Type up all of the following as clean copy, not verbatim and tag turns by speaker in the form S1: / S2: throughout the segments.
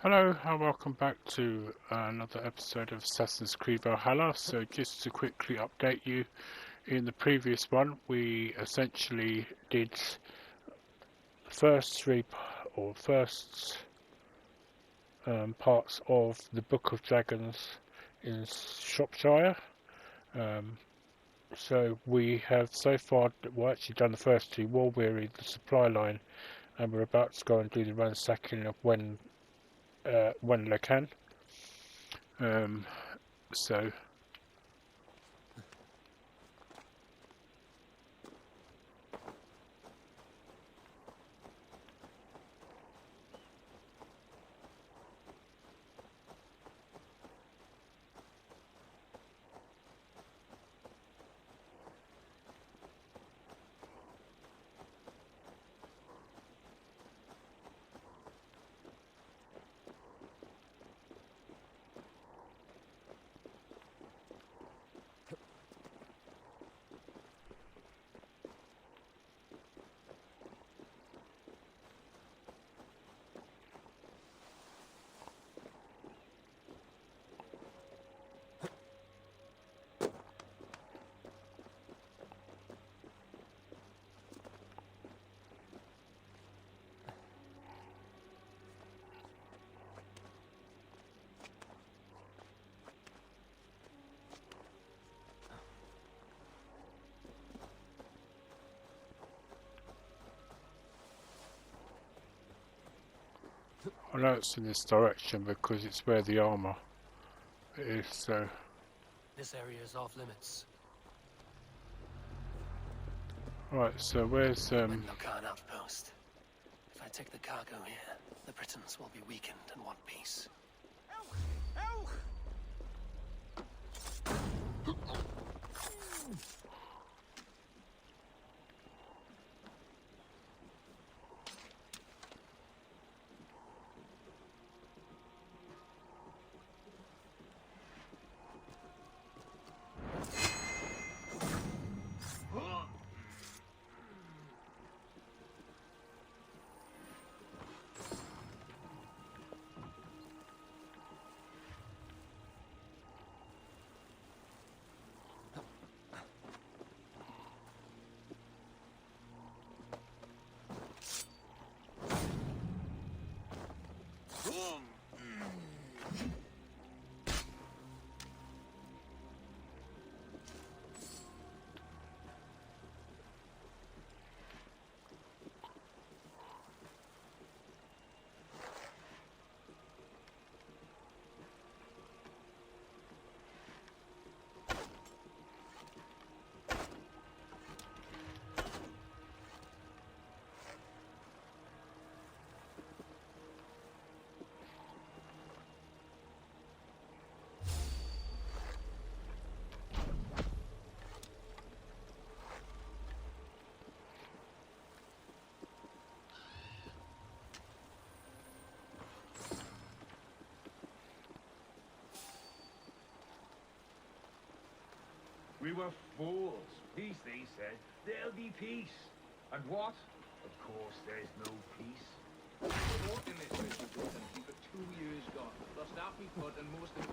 S1: Hello and welcome back to another episode of Assassin's Creed Valhalla. So just to quickly update you, in the previous one we essentially did the first parts of the Book of Dragons in Shropshire. So we have so far actually done the first two, War Weary, the supply line, and we're about to go and do the ransacking of when they can. So I know it's in this direction because it's where the armor is, so...
S2: This area is off limits.
S1: Right, so where's
S2: Khan outpost. If I take the cargo here, the Britons will be weakened and want peace.
S3: We were fools. Peace, they said. There'll be peace. And what? Of course, there's no peace.
S4: We've been walking this way for Britain for 2 years gone. Lost half me foot and most of it.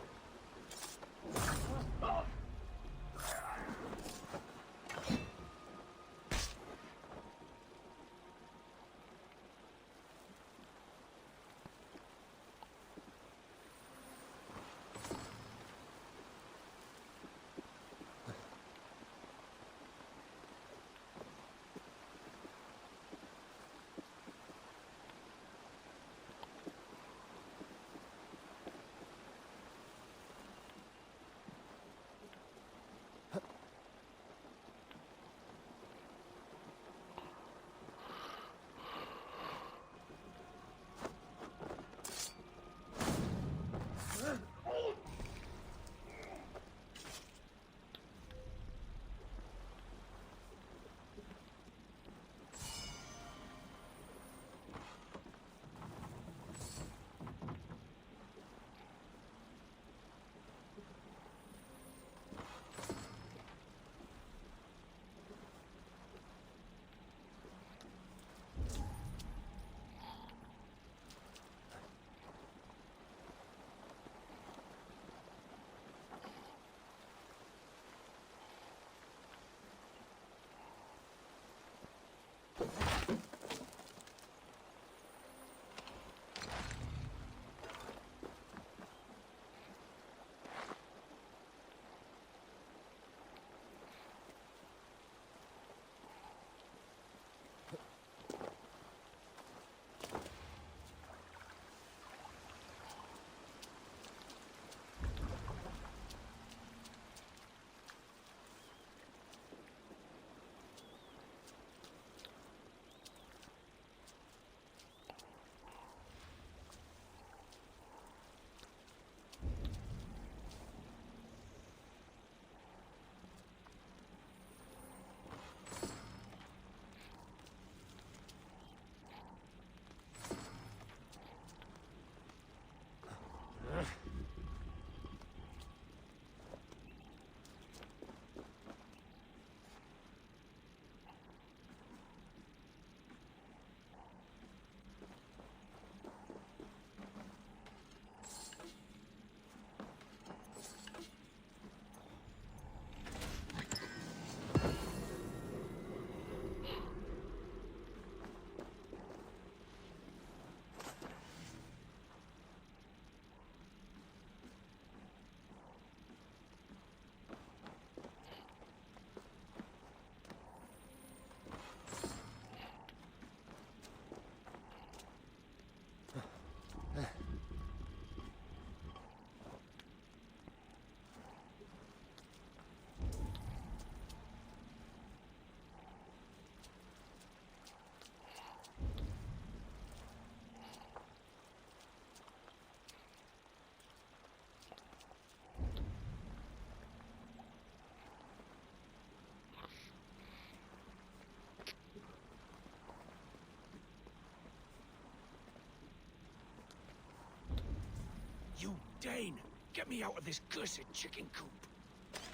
S5: Dane, get me out of this cursed chicken coop.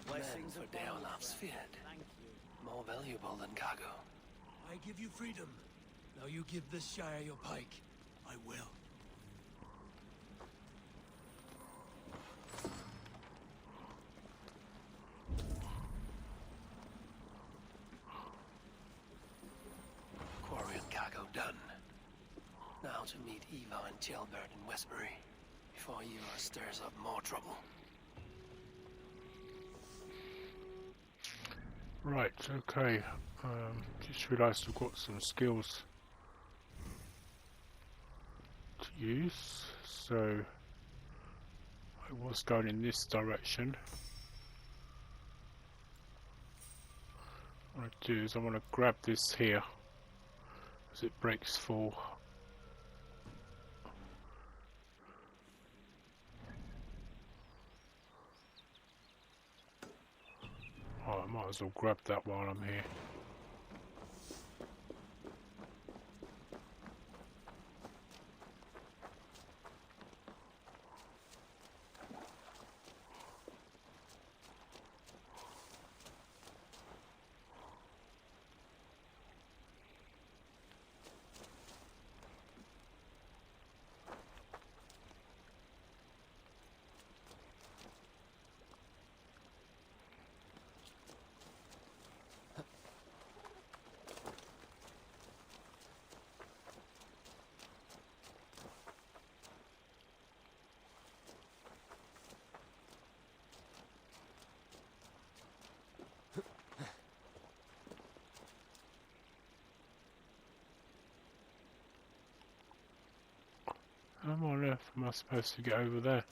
S2: Blessings for Deolaf's Fiat. More valuable than cargo.
S5: I give you freedom. Now you give this Shire your pike. I will.
S2: Quarry and cargo done. Now to meet Ivarr and Gilbert in Westbury, before Ivarr stirs up more trouble.
S1: Right, okay. Just realised I've got some skills to use, so I was going in this direction. What I do is I want to grab this here as it breaks full. Oh, I might as well grab that while I'm here. How on earth am I supposed to get over there?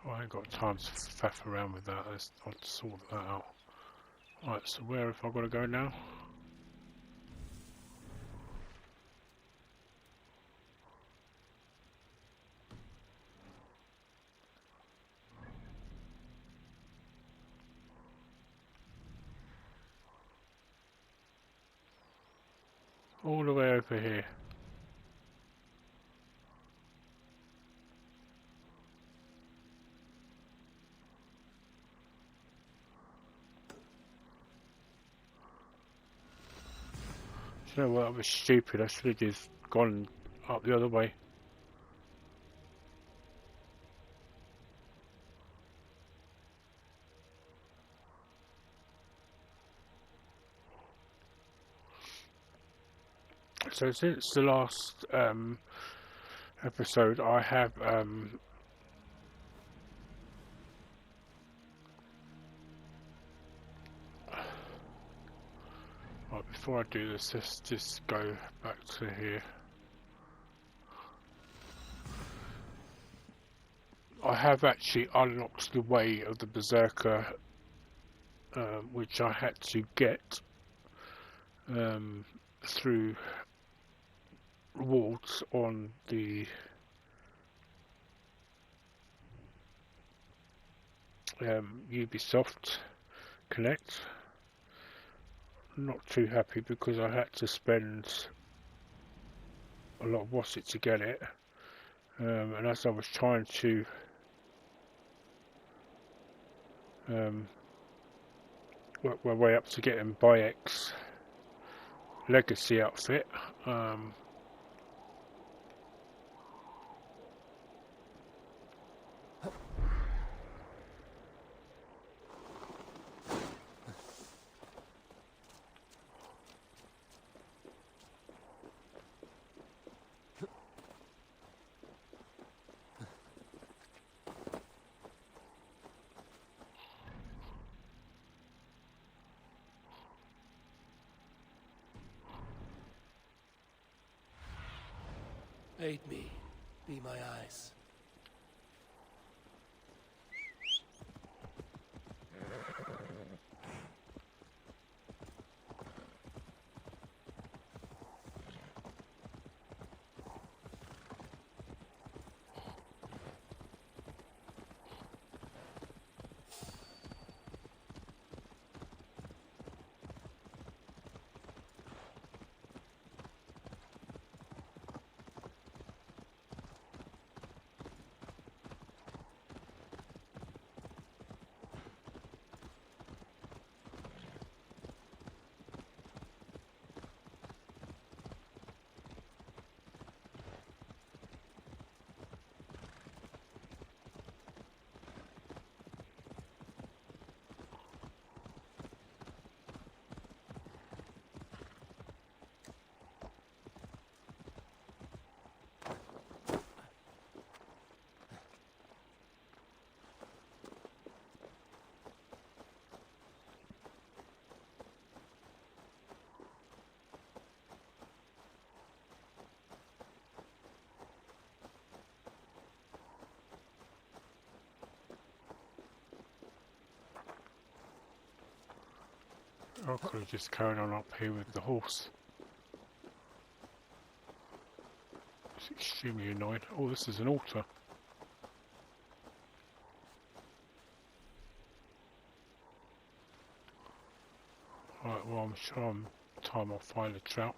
S1: Oh, I ain't got time to faff around with that. I'll sort that out. Right, so where have I got to go now? All the way over here. You know what, that was stupid. I should have just gone up the other way. So since the last episode, I have right, before I do this, let's just go back to here. I have actually unlocked the way of the Berserker, which I had to get through rewards on the Ubisoft Connect. Not too happy because I had to spend a lot of wassit to get it, and as I was trying to work my way up to getting Bayek's legacy outfit,
S5: Aid me. Be my eyes.
S1: I could have just carried on up here with the horse. It's extremely annoying. Oh, this is an altar. Right, well, I'm sure time I'll find a trout.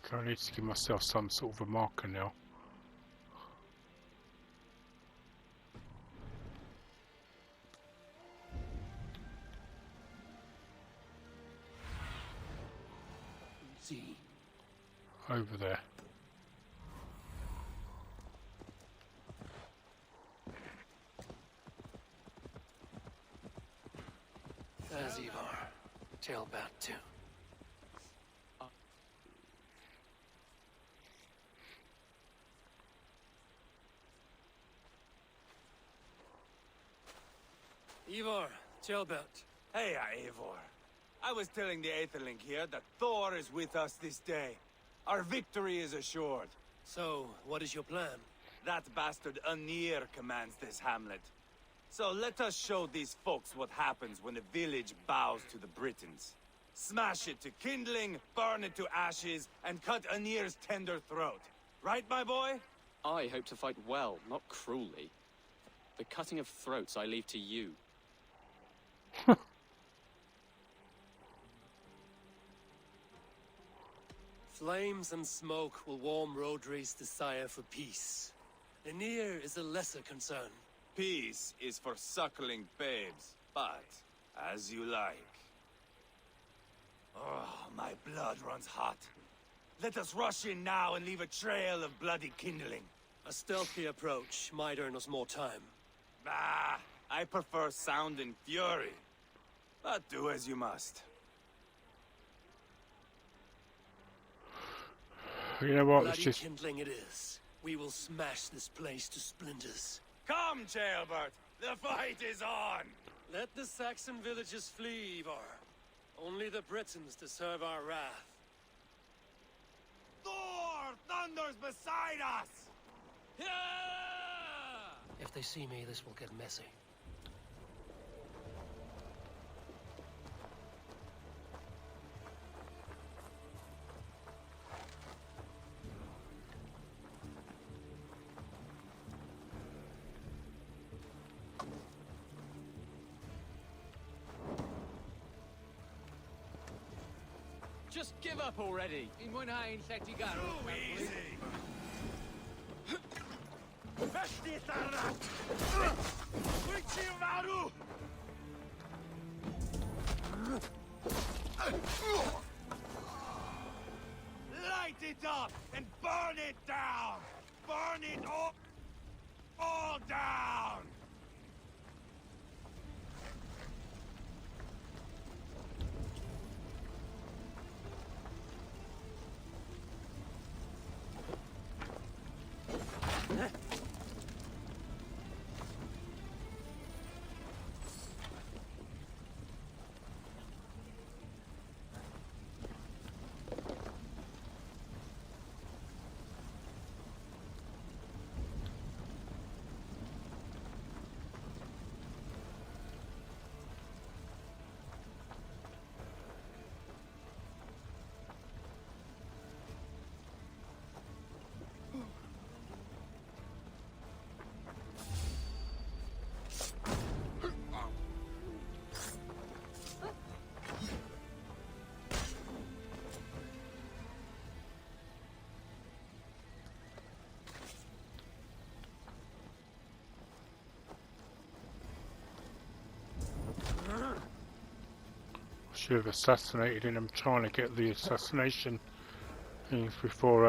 S1: So I need to give myself some sort of a marker now.
S2: See.
S1: Over there.
S2: There's Ivarr. Pt.2. Ivarr, Pt.2.
S6: Hey, Eivor. I was telling the Aetherling here that Thor is with us this day. Our victory is assured.
S2: So, what is your plan?
S6: That bastard Anir commands this hamlet. So let us show these folks what happens when a village bows to the Britons. Smash it to kindling, burn it to ashes, and cut Anir's tender throat. Right, my boy?
S7: I hope to fight well, not cruelly. The cutting of throats I leave to you.
S2: Flames and smoke will warm Rodri's desire for peace. Anir is a lesser concern.
S6: Peace is for suckling babes, but as you like. Oh, my blood runs hot. Let us rush in now and leave a trail of bloody kindling.
S2: A stealthy approach might earn us more time.
S6: Bah, I prefer sound and fury. But do as you must.
S1: You know what? It's
S2: Bloody
S1: just
S2: kindling it is. We will smash this place to splinters.
S6: Come, Jailbert! The fight is on!
S2: Let the Saxon villages flee, Ivarr. Only the Britons deserve our wrath.
S6: Thor thunders beside us! Yeah!
S2: If they see me, this will get messy.
S7: Just give up already!
S6: Too easy! Light it up and burn it down! Burn it all down!
S1: should have assassinated him. I'm trying to get the assassination things before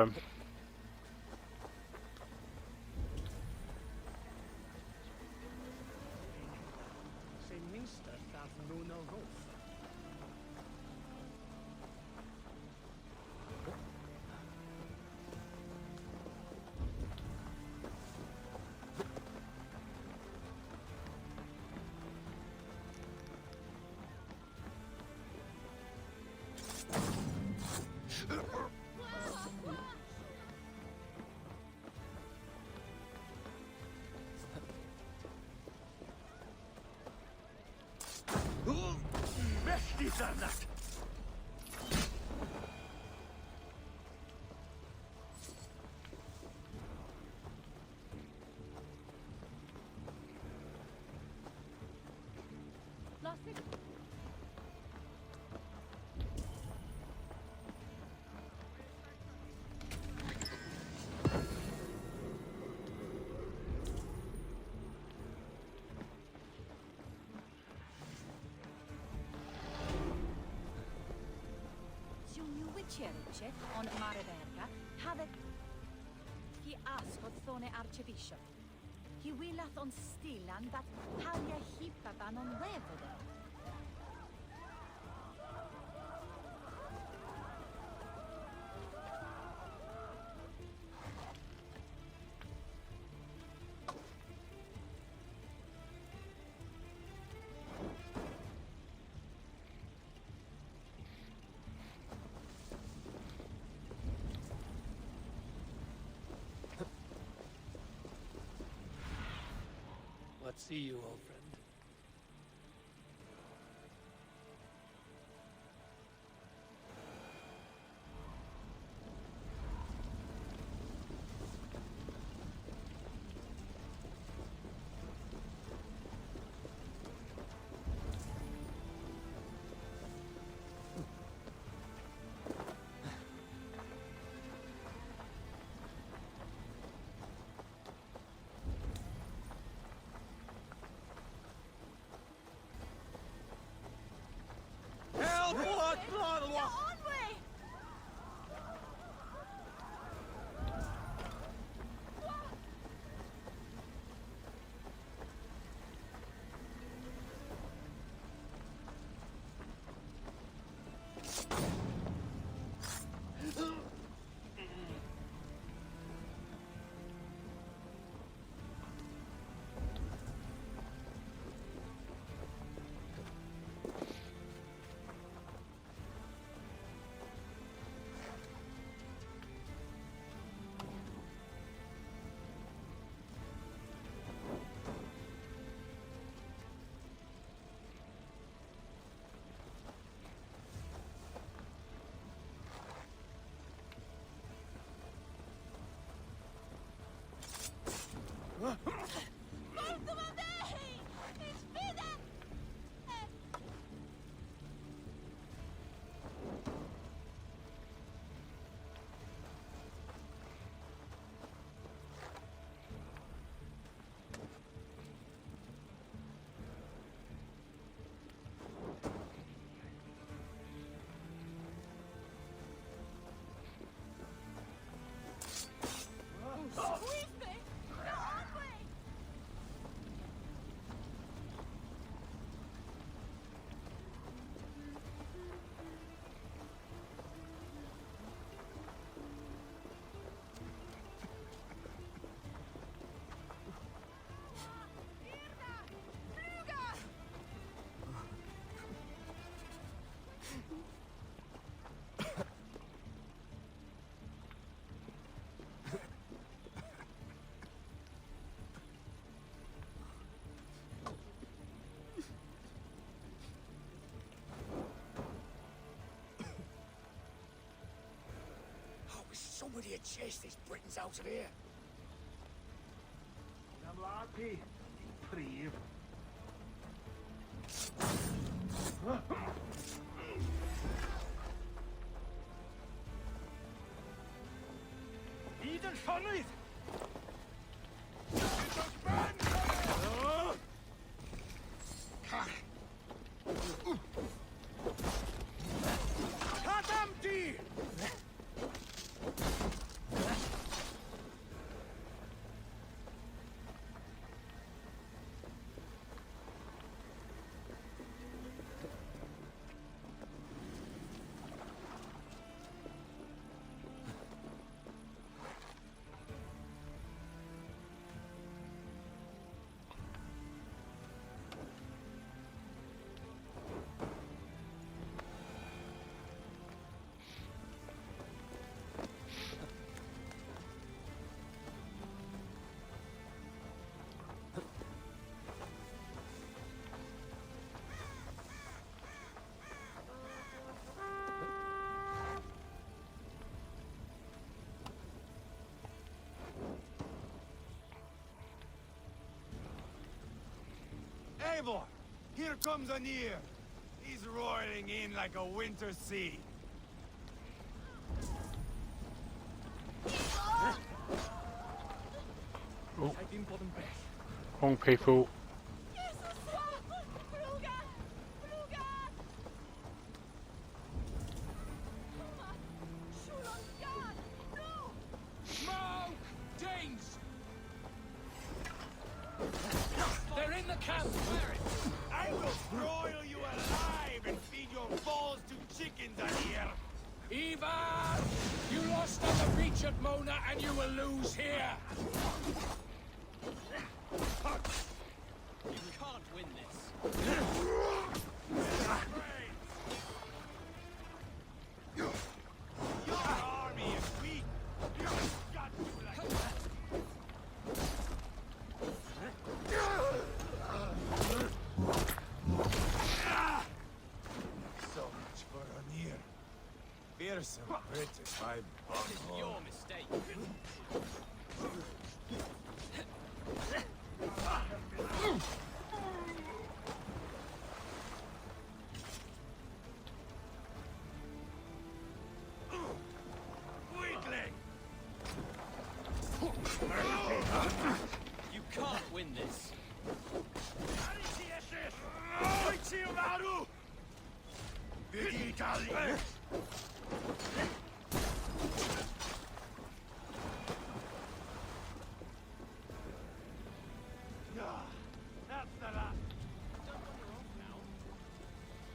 S8: treachery on Mareverga, have he asked Thone Archbishop. He willeth on Stilland that Halja Hippaban on Wevode.
S5: What see you, old friend? Somebody had chased these Britons out of here.
S3: Namlati, Preve. Eden Shonid!
S6: Ivarr! Here comes Anir! He's roaring in like a winter sea.
S1: Oh. Wrong people.
S5: Ivarr! You lost on the beach at Mona, and you will lose here!
S7: You can't win this.
S6: Your army is weak. You've got to like that. So much for Anir. Fearsome British, my
S7: It's your mistake.
S6: weakling.
S7: You can't win this.
S6: That's the last.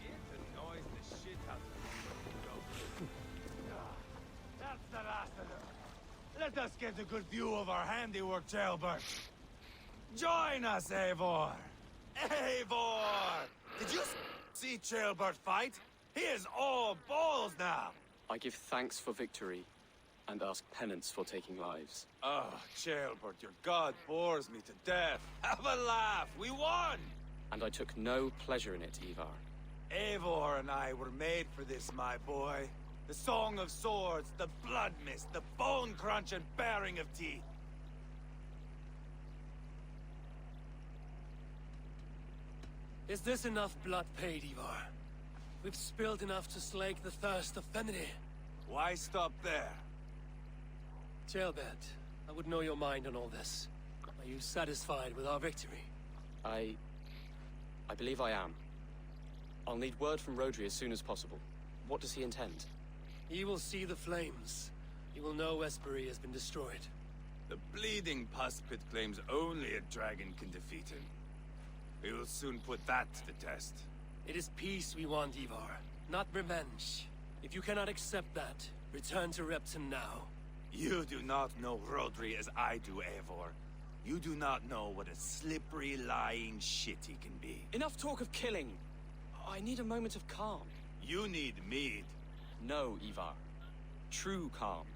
S6: It annoys the shit out of me. That's the last of them. Let us get a good view of our handiwork, Jailbird. Join us, Eivor. Eivor! Did you see Jailbird fight? He is all balls now.
S7: I give thanks for victory, and ask penance for taking lives.
S6: Oh, Jailbird, your god bores me to death. Have a laugh. We won!
S7: And I took no pleasure in it, Ivarr.
S6: Eivor and I were made for this, my boy. The song of swords, the blood mist, the bone crunch and baring of teeth.
S5: Is this enough blood paid, Ivarr? We've spilled enough to slake the thirst of Fenrir.
S6: Why stop there?
S5: Jailbird, I would know your mind on all this. Are you satisfied with our victory?
S7: I believe I am. I'll need word from Rodri as soon as possible. What does he intend?
S5: He will see the flames. He will know Westbury has been destroyed.
S6: The bleeding pus pit claims only a dragon can defeat him. We will soon put that to the test.
S5: It is peace we want, Ivarr, not revenge. If you cannot accept that, return to Repton now.
S6: You do not know Rodri as I do, Eivor. You do not know what a slippery, lying shit he can be.
S7: Enough talk of killing. I need a moment of calm.
S6: You need mead.
S7: No, Ivarr. True calm.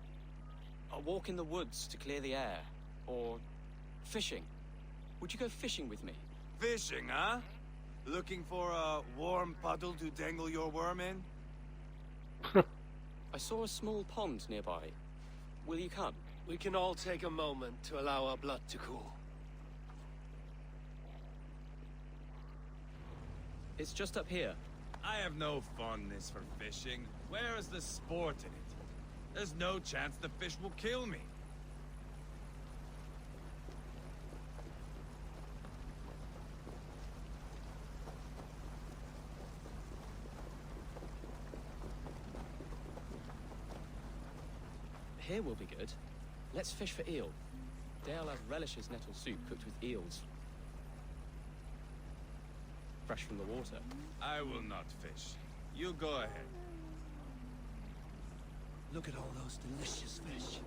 S7: A walk in the woods to clear the air. Or fishing. Would you go fishing with me?
S6: Fishing, huh? Looking for a warm puddle to dangle your worm in?
S7: I saw a small pond nearby. Will you come?
S5: We can all take a moment to allow our blood to cool.
S7: It's just up here.
S6: I have no fondness for fishing. Where is the sport in it? There's no chance the fish will kill me.
S7: Here will be good. Let's fish for eel. Dale has relishes nettle soup cooked with eels. Fresh from the water.
S6: I will not fish. You go ahead.
S5: Look at all those delicious fish.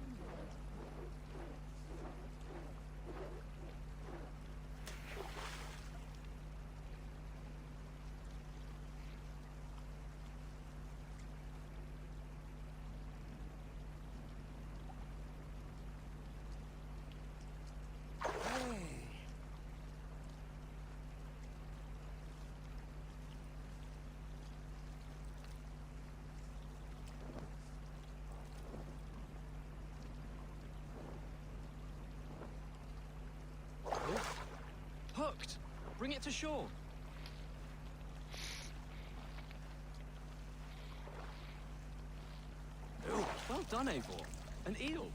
S7: Hooked! Bring it to shore. Oh, well done, Eivor. An eel.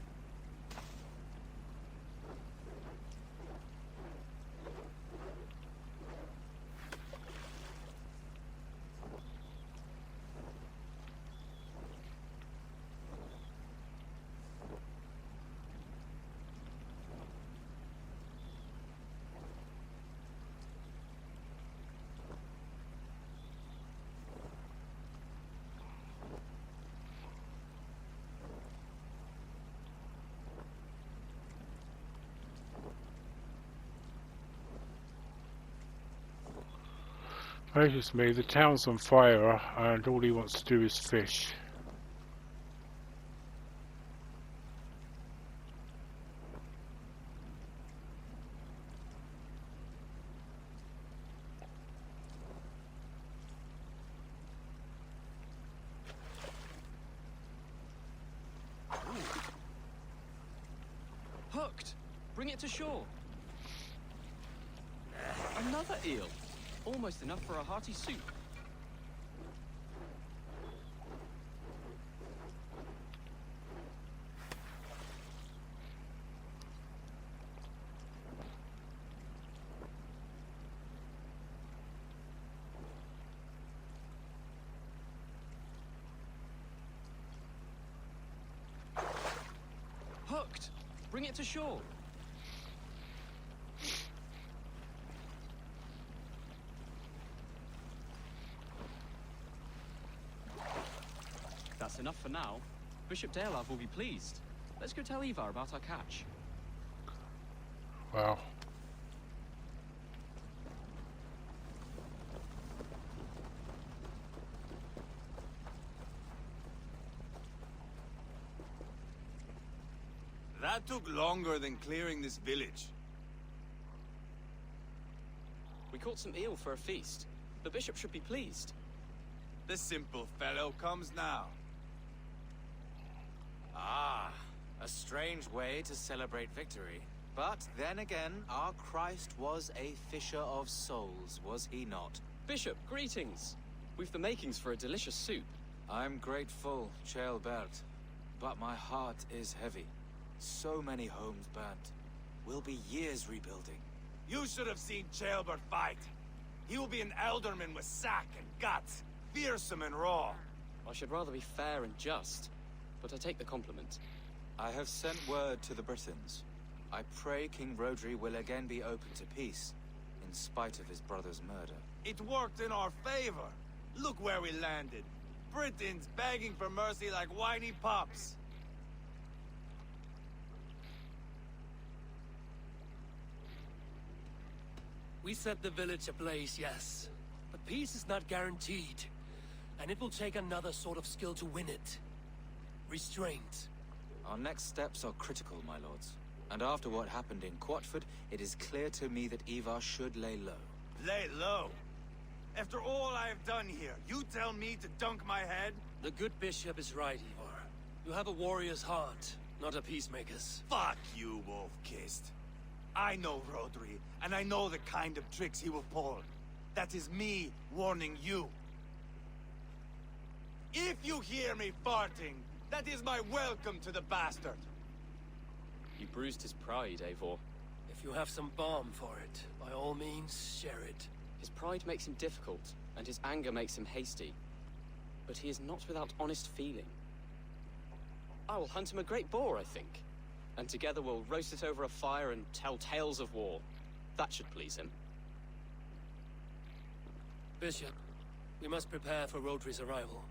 S1: Notice me, the town's on fire and all he wants to do is fish.
S7: Hooked! Bring it to shore. Another eel. Almost enough for a hearty soup. Hooked! Bring it to shore. That's enough for now. Bishop Dalelav will be pleased. Let's go tell Ivarr about our catch.
S1: Wow.
S6: That took longer than clearing this village.
S7: We caught some eel for a feast. The bishop should be pleased.
S6: The simple fellow comes now.
S9: Ah, a strange way to celebrate victory. But then again, our Christ was a fisher of souls, was he not?
S7: Bishop, greetings. We've the makings for a delicious soup.
S9: I'm grateful, Ceolbert, but my heart is heavy. So many homes burnt. We'll be years rebuilding.
S6: You should have seen Ceolbert fight. He will be an alderman with sack and guts, fearsome and raw.
S7: I should rather be fair and just, but I take the compliment.
S9: I have sent word to the Britons. I pray King Rodri will again be open to peace, in spite of his brother's murder.
S6: It worked in our favor. Look where we landed. Britons begging for mercy like whiny pups.
S5: We set the village ablaze, yes. But peace is not guaranteed. And it will take another sort of skill to win it. Restraint.
S9: Our next steps are critical, my lords. And after what happened in Quatford, it is clear to me that Ivarr should lay low.
S6: Lay low? After all I have done here, you tell me to dunk my head?
S5: The good bishop is right, Ivarr. You have a warrior's heart, not a peacemaker's.
S6: Fuck you, wolf-kissed. I know Rodri, and I know the kind of tricks he will pull. That is me warning you. If you hear me farting, that is my welcome to the bastard.
S7: You bruised his pride, Eivor.
S5: If you have some balm for it, by all means, share it.
S7: His pride makes him difficult, and his anger makes him hasty. But he is not without honest feeling. I will hunt him a great boar, I think. And together we'll roast it over a fire and tell tales of war. That should please him.
S5: Bishop, we must prepare for Rodri's arrival.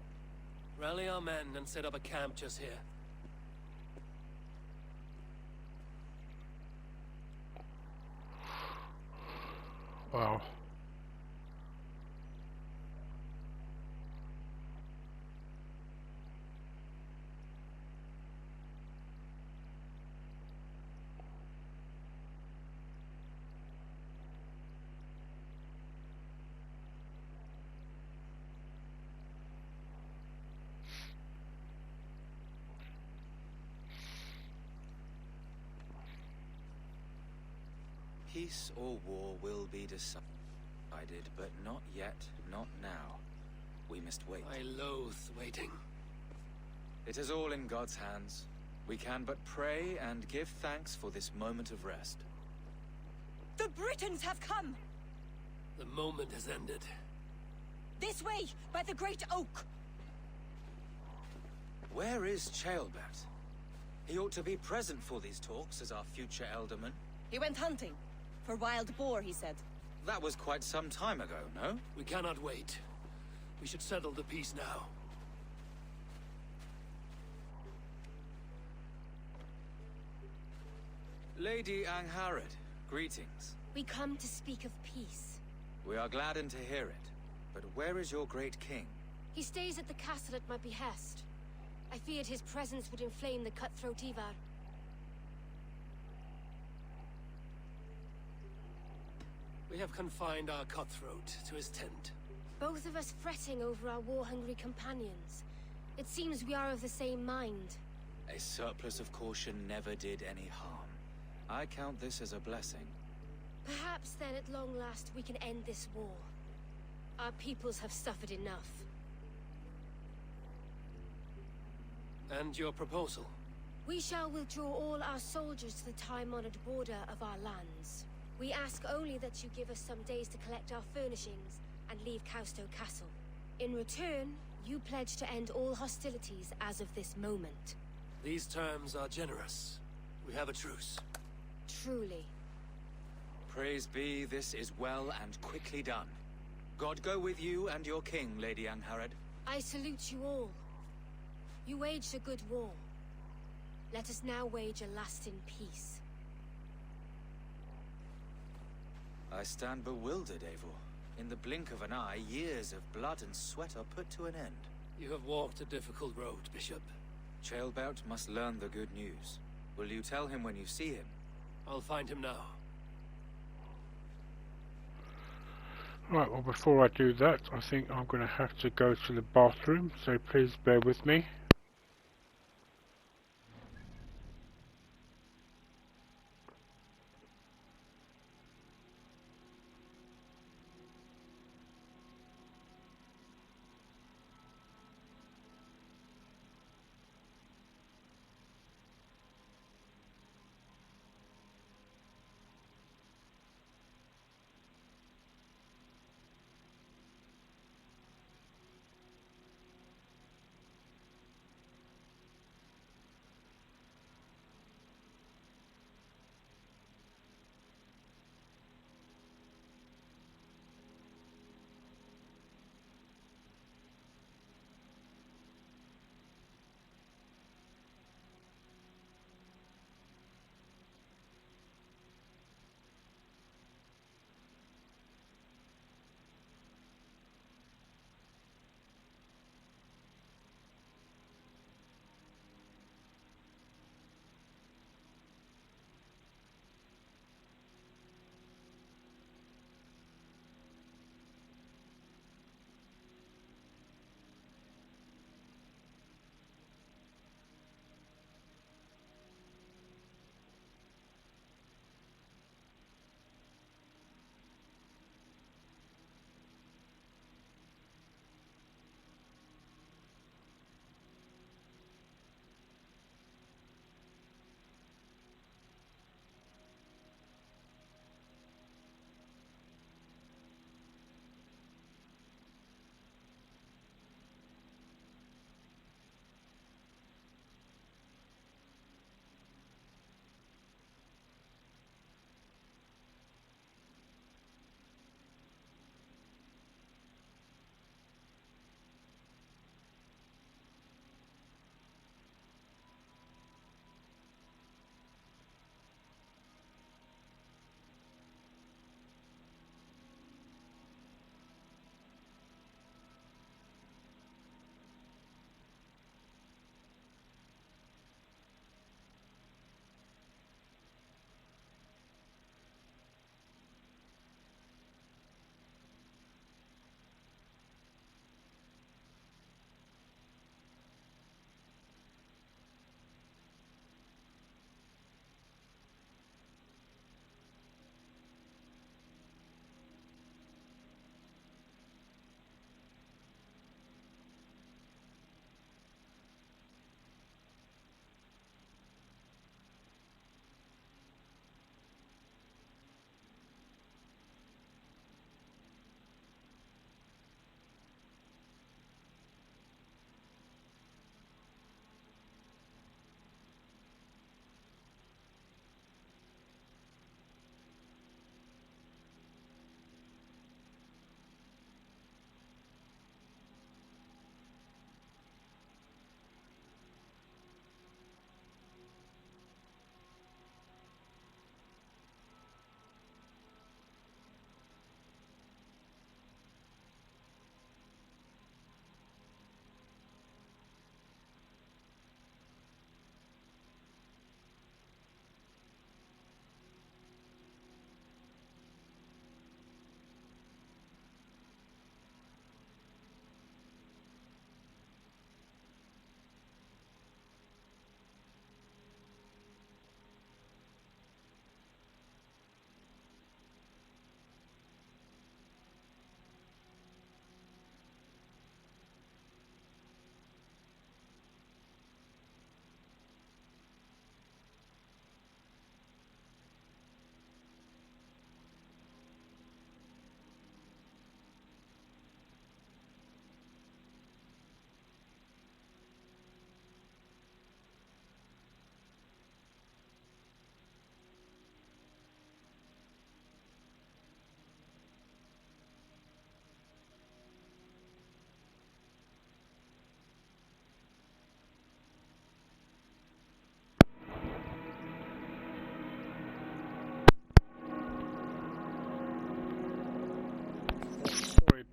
S5: Rally our men and set up a camp just here.
S1: Wow.
S9: Peace or war will be decided, but not yet, not now. We must wait.
S5: I loathe waiting.
S9: It is all in God's hands. We can but pray and give thanks for this moment of rest.
S8: The Britons have come!
S5: The moment has ended.
S8: This way, by the great oak!
S9: Where is Ceolbert? He ought to be present for these talks as our future elderman.
S8: He went hunting. For wild boar, he said.
S9: That was quite some time ago, no?
S5: We cannot wait. We should settle the peace now.
S9: Lady Angharad, greetings.
S8: We come to speak of peace.
S9: We are gladdened to hear it. But where is your great king?
S10: He stays at the castle at my behest. I feared his presence would inflame the cutthroat Ivarr.
S5: We have confined our cutthroat to his tent.
S10: Both of us fretting over our war-hungry companions. It seems we are of the same mind.
S9: A surplus of caution never did any harm. I count this as a blessing.
S10: Perhaps then at long last we can end this war. Our peoples have suffered enough.
S5: And your proposal?
S10: We shall withdraw all our soldiers to the time-honored border of our lands. We ask only that you give us some days to collect our furnishings and leave Causto Castle. In return, you pledge to end all hostilities as of this moment.
S5: These terms are generous. We have a truce.
S10: Truly.
S9: Praise be, this is well and quickly done. God go with you and your king, Lady Angharad.
S10: I salute you all. You waged a good war. Let us now wage a lasting peace.
S9: I stand bewildered, Eivor. In the blink of an eye, years of blood and sweat are put to an end.
S5: You have walked a difficult road, Bishop.
S9: Ceolbert must learn the good news. Will you tell him when you see him?
S5: I'll find him now.
S1: Right, well before I do that, I think I'm going to have to go to the bathroom, so please bear with me.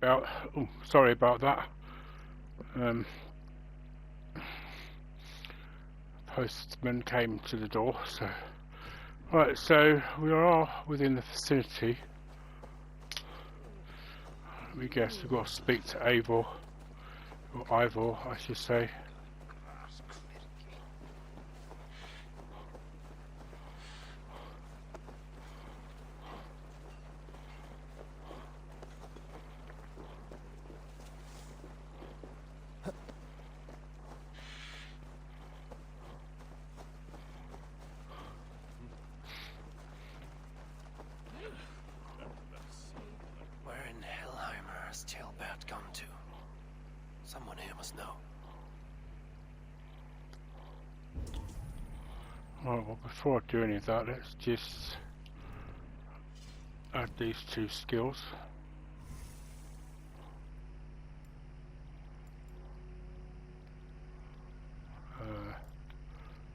S1: about. Oh, sorry about that. Postman came to the door. So, right. So we are within the vicinity. Let me guess. We've got to speak to Ivarr, or Ivarr, I should say.
S2: Someone here must know.
S1: Right, well, before I do any of that, let's just add these 2 skills.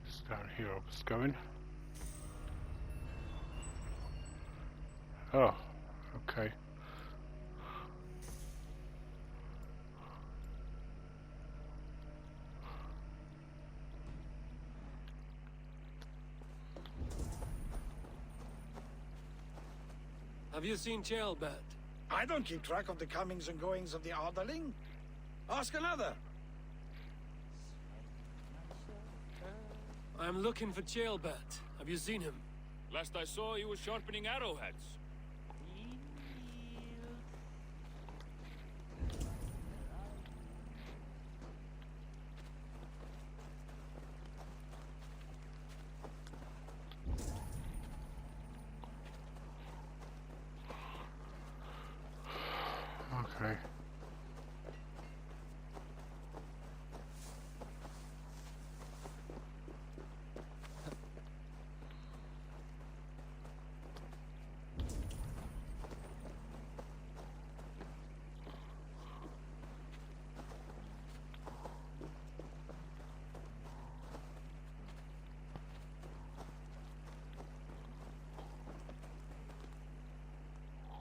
S1: It's down here I was going. Oh, okay.
S5: Have you seen Ceolbert?
S11: I don't keep track of the comings and goings of the Arderling. Ask another.
S5: I'm looking for Ceolbert. Have you seen him?
S12: Last I saw, he was sharpening arrowheads.
S1: Okay.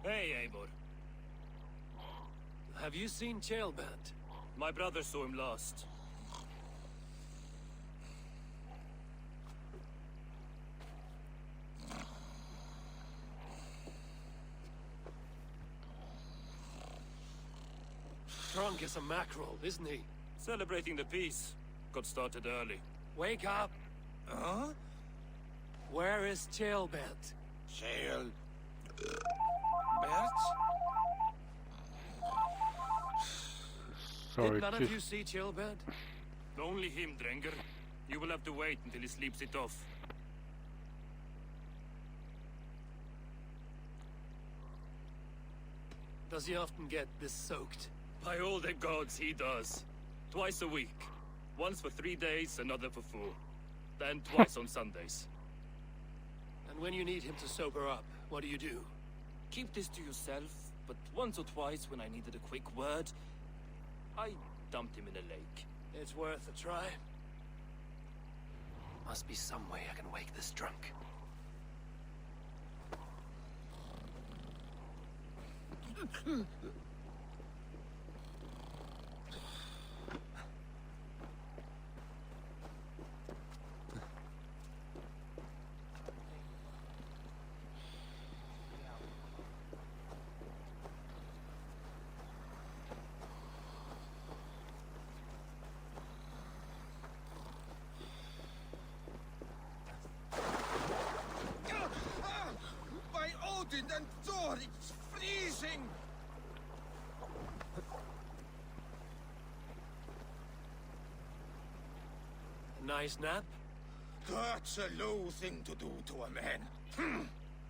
S12: Hey, Eivor.
S5: Have you seen Ceolbert?
S12: My brother saw him last.
S5: Drunk as a mackerel, isn't he?
S12: Celebrating the peace. Got started early.
S5: Wake up!
S11: Huh?
S5: Where is Ceolbert?
S11: Bert?
S1: Sorry,
S5: Did none of you see Ceolbert?
S12: Only him, Drenger. You will have to wait until he sleeps it off.
S5: Does he often get this soaked?
S12: By all the gods, he does. Twice a week. Once for 3 days, another for 4. Then twice on Sundays.
S5: And when you need him to sober up, what do?
S12: Keep this to yourself, but once or twice when I needed a quick word, I dumped him in a lake.
S5: It's worth a try.
S2: Must be some way I can wake this drunk.
S11: By Odin and Thor, it's freezing!
S5: A nice nap?
S11: That's a low thing to do to a man.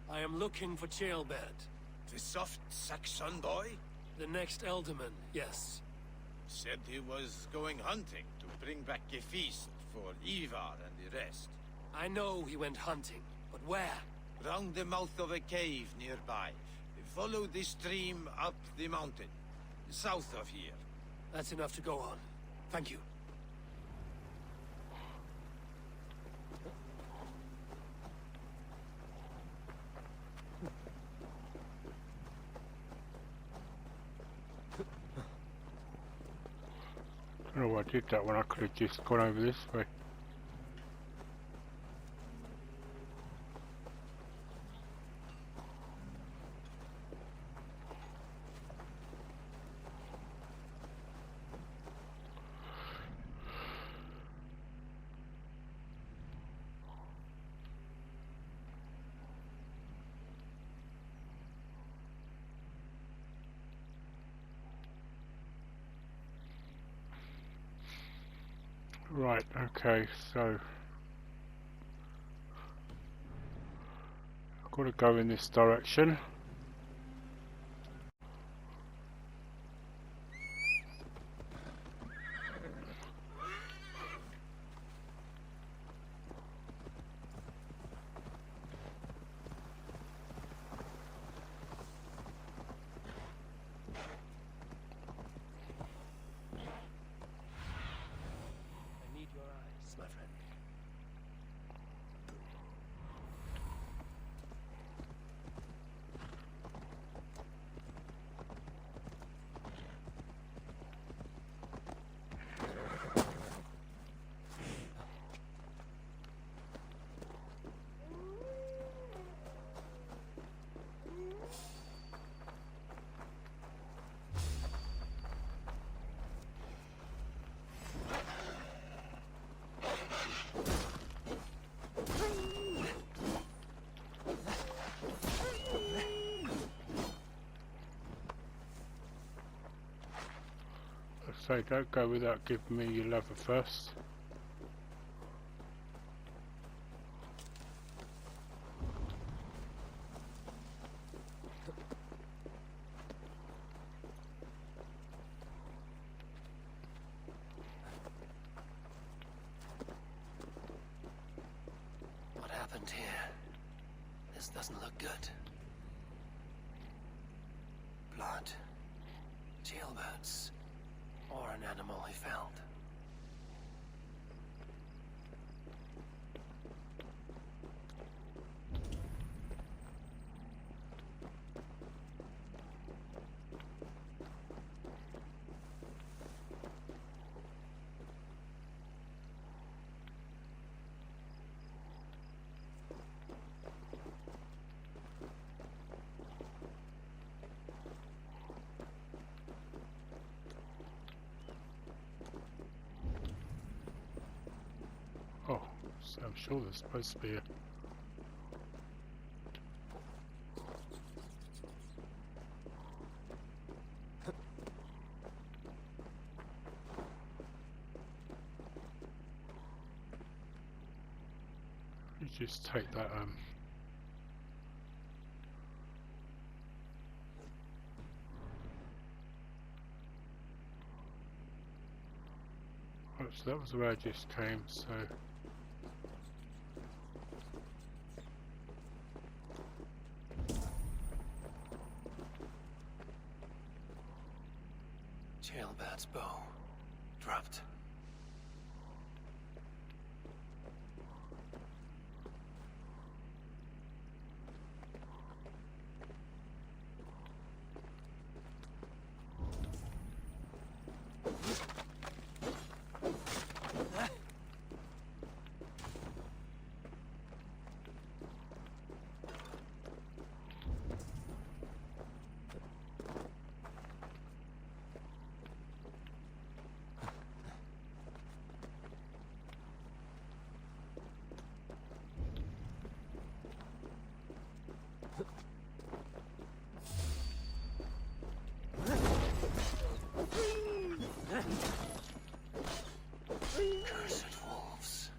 S5: I am looking for Ceolbert.
S11: The soft Saxon boy
S5: The next Elderman, yes.
S11: said he was going hunting to bring back a feast for Ivarr and the rest.
S5: I know he went hunting, but where?
S11: Round the mouth of a cave nearby. Follow the stream up the mountain, south of here.
S5: That's enough to go on. Thank you.
S1: did that when I could have just gone over this way. Right, okay, so I've got to go in this direction.
S2: My friend.
S1: So don't go without giving me your lever first.
S2: What happened here? This doesn't look good. Blood. Jailbirds. Or an animal he found.
S1: Oh, so I'm sure there's supposed to be a... You just take that oh, so that was where I just came, so
S2: Jailbird's bow. Dropped. Cursed wolves.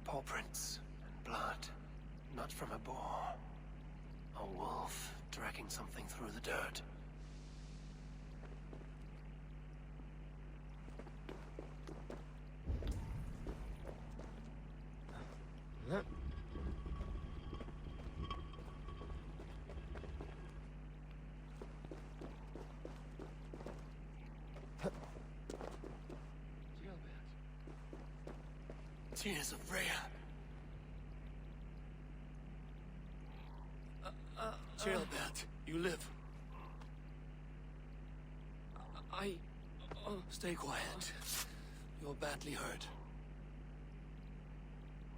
S2: Paw prints and blood. Not from a boar. tracking something through the dirt. Tears of Freya. Gilbert, you live. Stay quiet. You're badly hurt.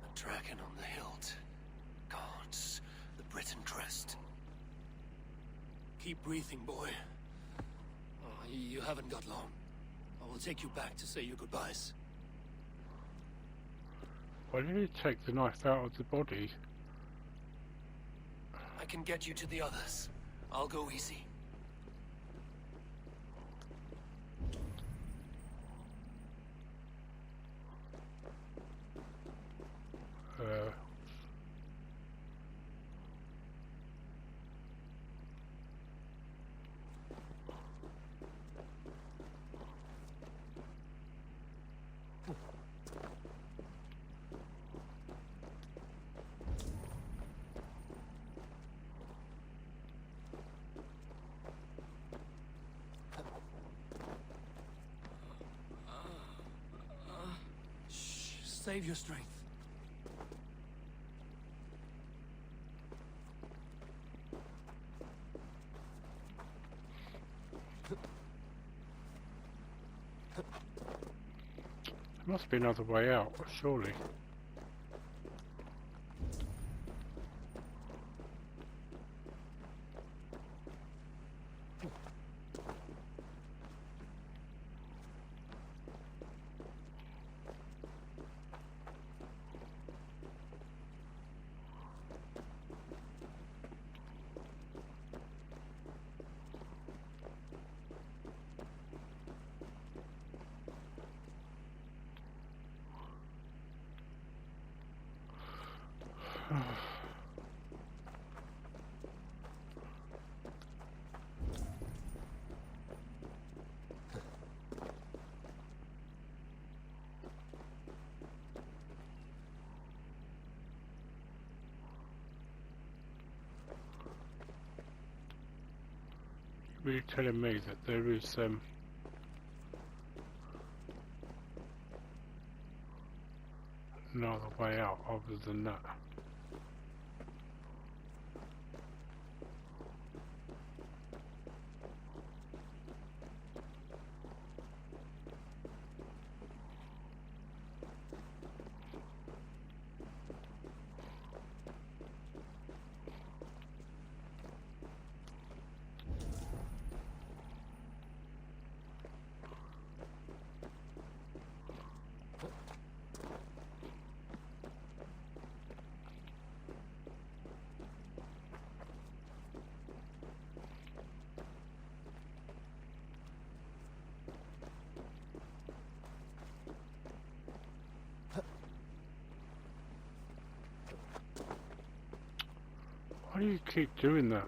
S2: A dragon on the hilt. Guards the Briton crest. Keep breathing, boy. You haven't got long. I will take you back to say your goodbyes.
S1: Why did he take the knife out of the body?
S2: I can get you to the others. I'll go easy. Save your strength.
S1: There must be another way out, surely. Really telling me that there is another way out other than that. Why do you keep doing that?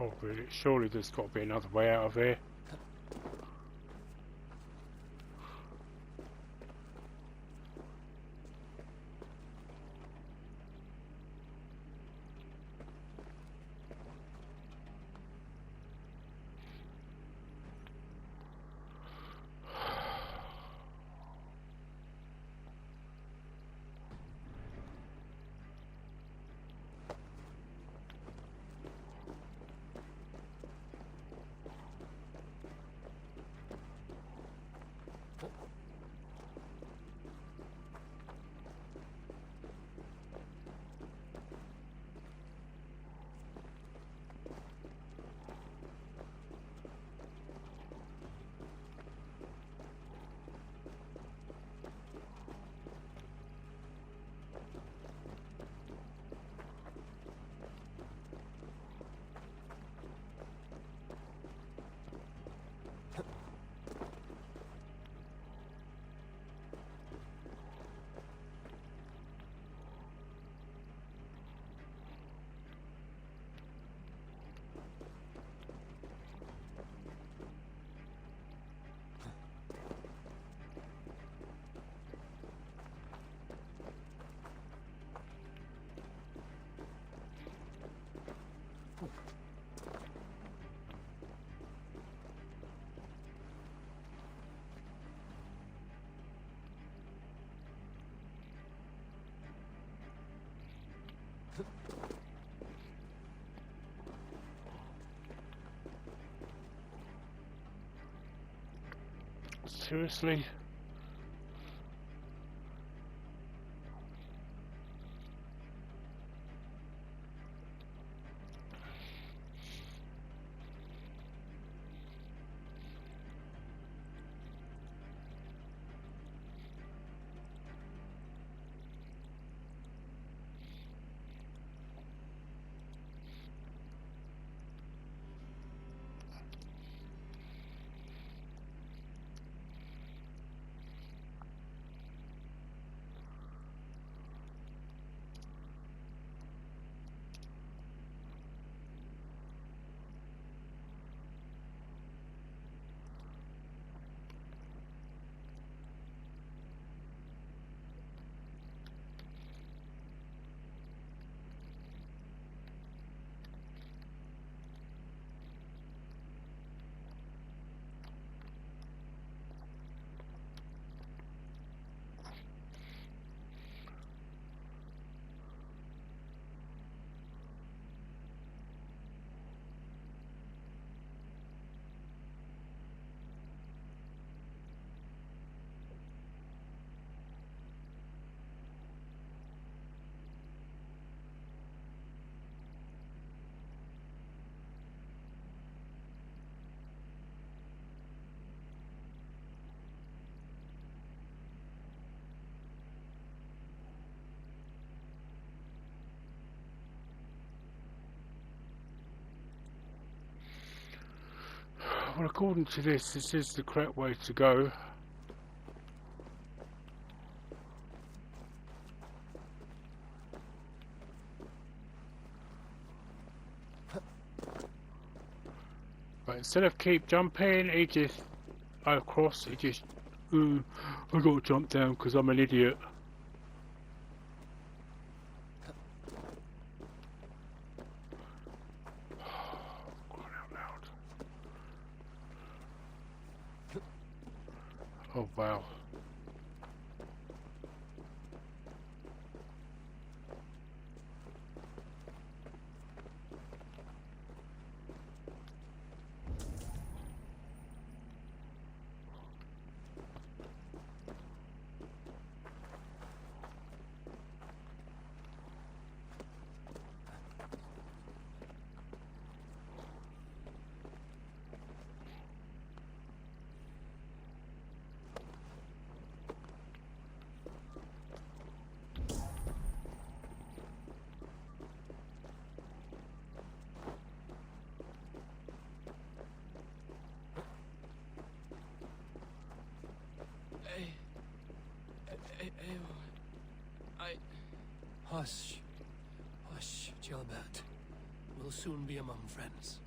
S1: Oh, really? Surely there's got to be another way out of here. Seriously? Well, according to this is the correct way to go. But instead of keep jumping, he just, across, he just, I gotta jump down because I'm an idiot. Oh wow.
S2: Hush. Hush, Gilbert. We'll soon be among friends.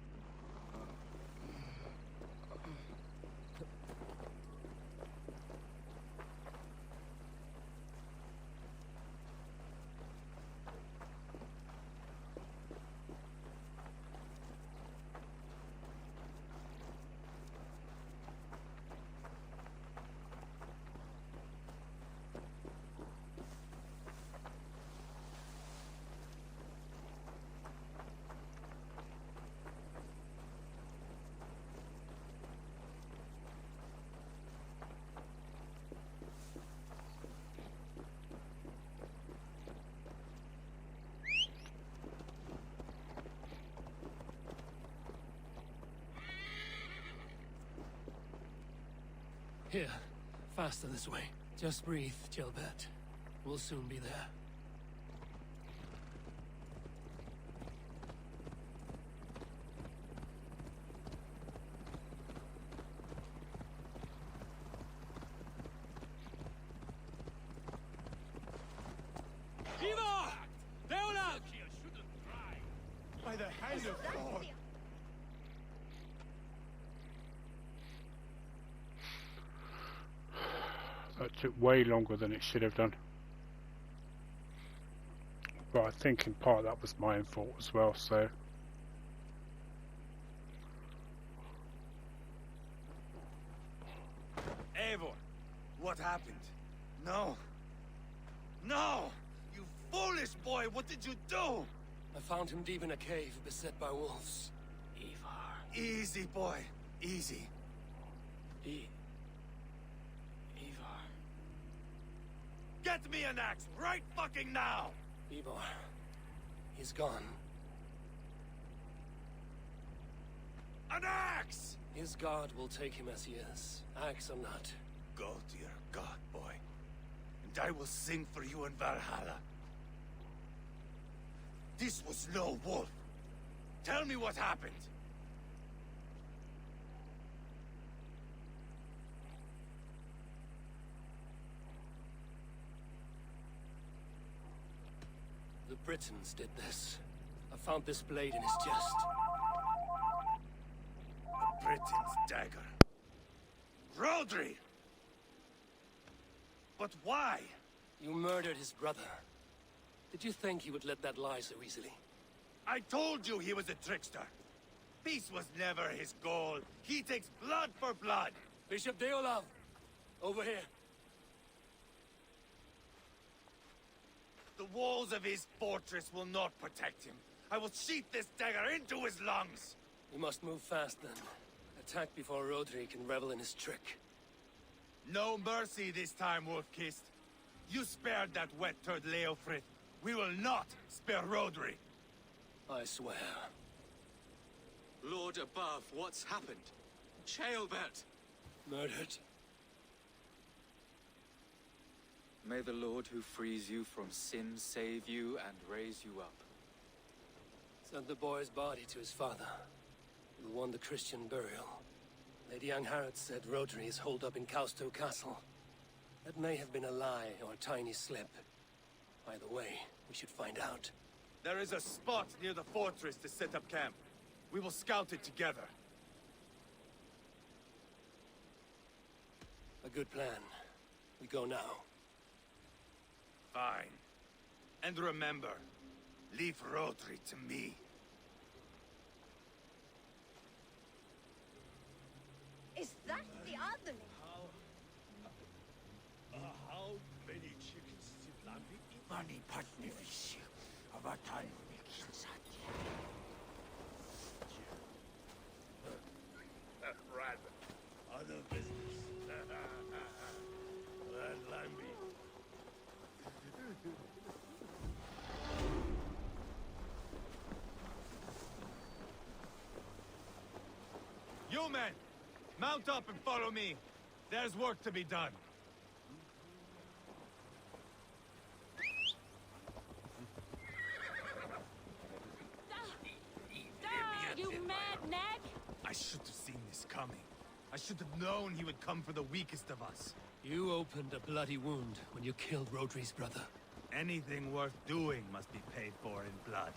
S2: Here, faster this way. Just breathe, Gilbert. We'll soon be there.
S6: Ivarr! Down out! By the hand of God!
S1: That took way longer than it should have done. But I think in part that was my own fault as well, so...
S6: Eivor, what happened? No! No! You foolish boy! What did you do?
S5: I found him deep in a cave, beset by wolves.
S7: Ivarr.
S6: Easy, boy. Easy.
S7: Ivarr.
S6: Get me an axe right fucking now!
S5: Ivarr. He's gone.
S6: An axe!
S5: His god will take him as he is, axe or not.
S6: Go to your god, boy. And I will sing for you in Valhalla. This was no wolf. Tell me what happened.
S5: The Britons did this. I found this blade in his chest.
S6: A Briton's dagger. Rodri! But why?
S5: You murdered his brother. Did you think he would let that lie so easily?
S6: I told you he was a trickster. Peace was never his goal. He takes blood for blood.
S5: Bishop Deolav! Over here.
S6: The walls of his fortress will not protect him. I will sheath this dagger into his lungs.
S5: We must move fast then. Attack before Rodri can revel in his trick.
S6: No mercy this time, Wolf-Kissed. You spared that wet turd Leofrith. We will not spare Rodri.
S5: I swear.
S7: Lord above, what's happened? Ceolbert!
S5: Murdered.
S9: May the Lord who frees you from sin save you and raise you up.
S5: Sent the boy's body to his father. He'll want the Christian burial. Lady Angharad said Rodri is holed up in Causto Castle. That may have been a lie or a tiny slip. Either way, we should find out.
S6: There is a spot near the fortress to set up camp. We will scout it together.
S5: A good plan. We go now.
S6: Fine. And remember, leave Rodri to me.
S8: Is that the other?
S3: How many chickens did Lambi eat?
S11: Money partnership. Avatan
S3: Rather, other business. That Lambi.
S6: You men! Mount up and follow me. There's work to be done.
S8: You mad nag?
S6: I should have seen this coming. I should have known he would come for the weakest of us.
S5: You opened a bloody wound when you killed Rodri's brother.
S6: Anything worth doing must be paid for in blood.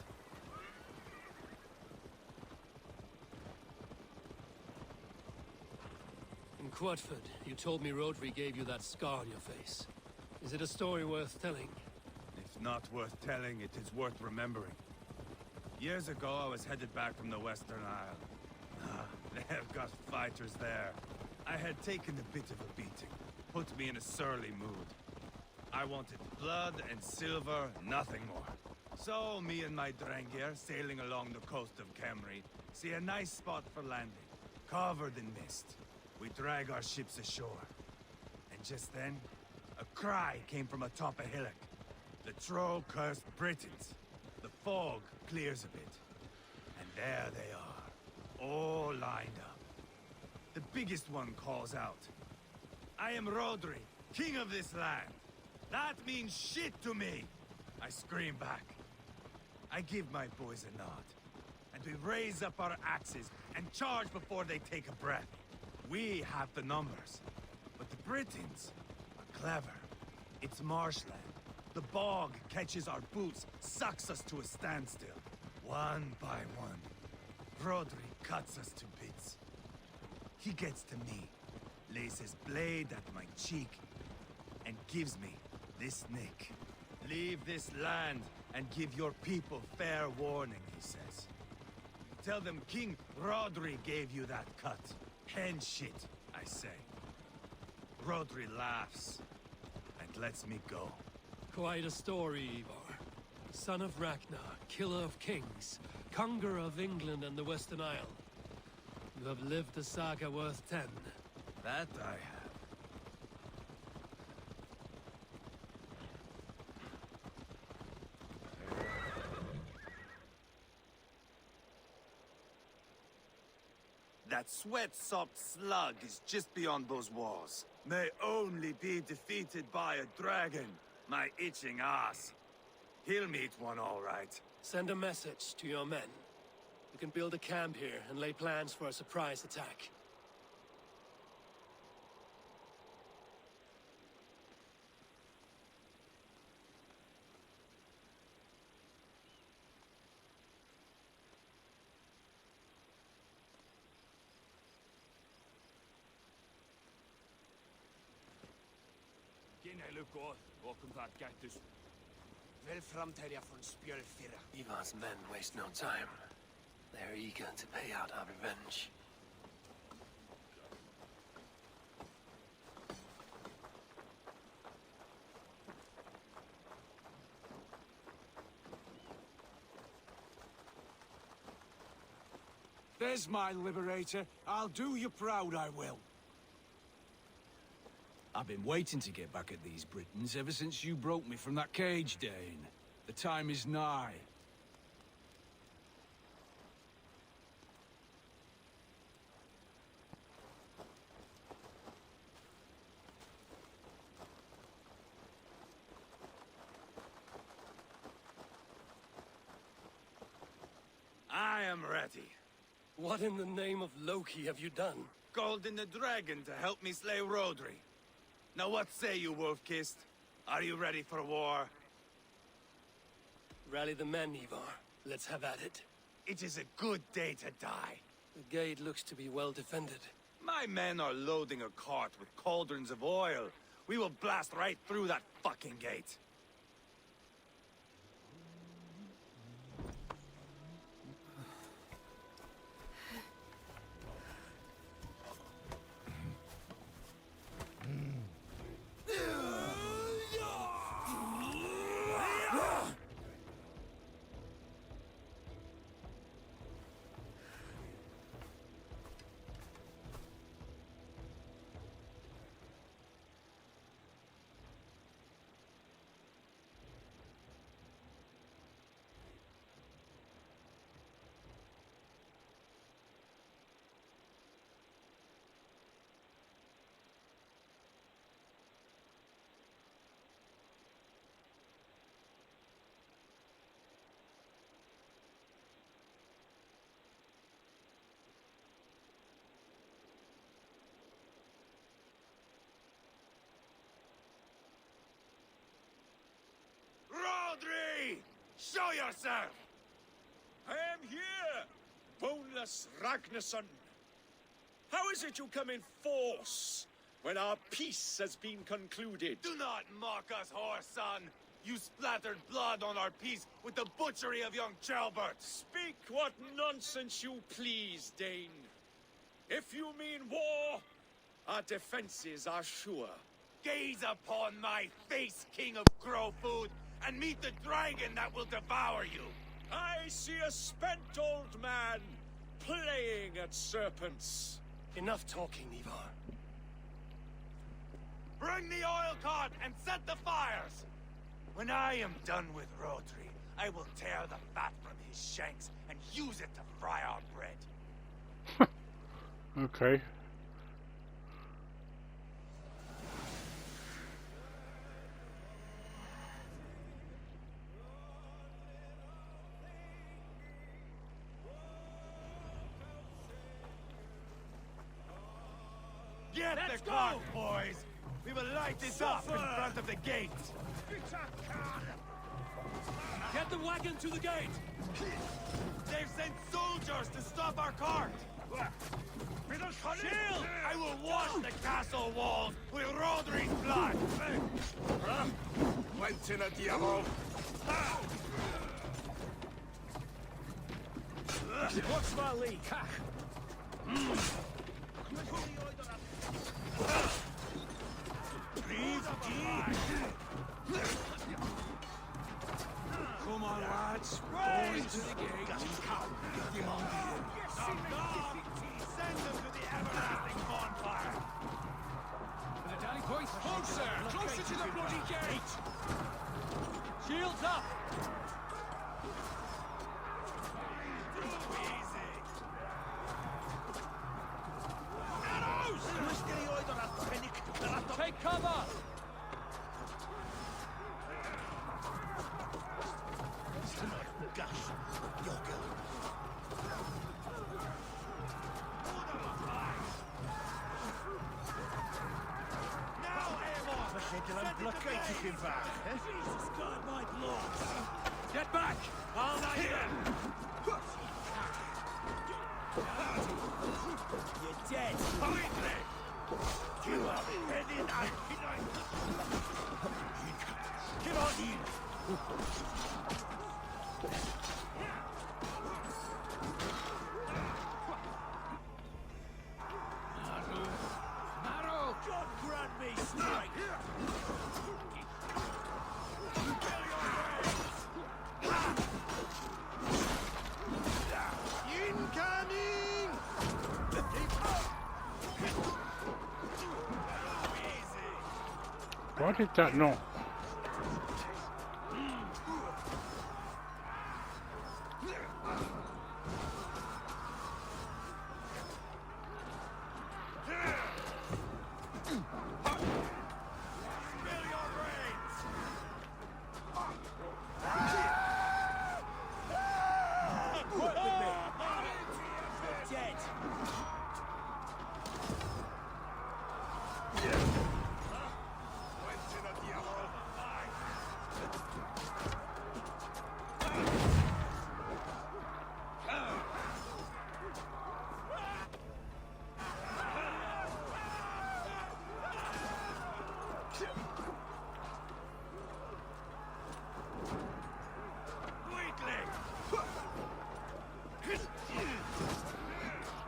S5: In Quadford, you told me Rodri gave you that scar on your face. Is it a story worth telling?
S6: If not worth telling, it is worth remembering. Years ago, I was headed back from the Western Isle. They have got fighters there. I had taken a bit of a beating. Put me in a surly mood. I wanted blood and silver, nothing more. So, me and my Drengir, sailing along the coast of Kemri, see a nice spot for landing, covered in mist. We drag our ships ashore. And just then, a cry came from atop a hillock. The troll-cursed Britons. The fog clears a bit. And there they are, all lined up. The biggest one calls out, "I am Rodri, king of this land. That means shit to me!" I scream back. I give my boys a nod. And we raise up our axes and charge before they take a breath. We have the numbers. But the Britons are clever. It's marshland. The bog catches our boots, sucks us to a standstill. One by one, Rodri cuts us to bits. He gets to me, lays his blade at my cheek, and gives me this nick. Leave this land and give your people fair warning, he says. Tell them King Rodri gave you that cut. Hen shit, I say. Rodri laughs and lets me go.
S5: Quite a story, Ivarr. Son of Ragnar, killer of kings, conqueror of England and the Western Isle. You have lived a saga worth 10.
S11: That I have.
S6: That sweat-soaked slug is just beyond those walls. May only be defeated by a dragon. My itching ass. He'll meet one all right.
S5: Send a message to your men. You can build a camp here and lay plans for a surprise attack.
S2: Ivar's men waste no time. They're eager to pay out our revenge.
S13: There's my liberator. I'll do you proud, I will. I've been waiting to get back at these Britons ever since you broke me from that cage, Dane. The time is nigh.
S6: I am ready.
S5: What in the name of Loki have you done?
S6: Called in the dragon to help me slay Rodri. Now what say you, Wolf-Kissed? Are you ready for war?
S5: Rally the men, Ivarr. Let's have at it.
S6: It is a good day to die.
S5: The gate looks to be well defended.
S6: My men are loading a cart with cauldrons of oil. We will blast right through that fucking gate. Rodri! Show yourself!
S13: I am here, boneless Ragnarsson. How is it you come in force when our peace has been concluded?
S6: Do not mock us, whoreson! You splattered blood on our peace with the butchery of young Chalbert!
S13: Speak what nonsense you please, Dane. If you mean war, our defenses are sure.
S6: Gaze upon my face, King of Crow Food, and meet the dragon that will devour you!
S13: I see a spent old man playing at serpents.
S5: Enough talking, Ivarr.
S6: Bring the oil cart and set the fires! When I am done with Rodri, I will tear the fat from his shanks and use it to fry our bread.
S1: Okay.
S6: Get the cart, boys! We will light this up in front of the gate!
S5: Get the wagon to the gate!
S6: They've sent soldiers to stop our cart!
S5: Shield!
S6: I will wash the castle walls with Rodri's blood!
S13: Quentin Diablo! What's my leak?
S6: Come
S13: Gate! Shields up! Take cover! Jesus God, my lord! Get back! I'll not here! You're dead! You are heading out! Get on in! Marrow! God grant me strength!
S11: Incoming!
S1: Why did that not?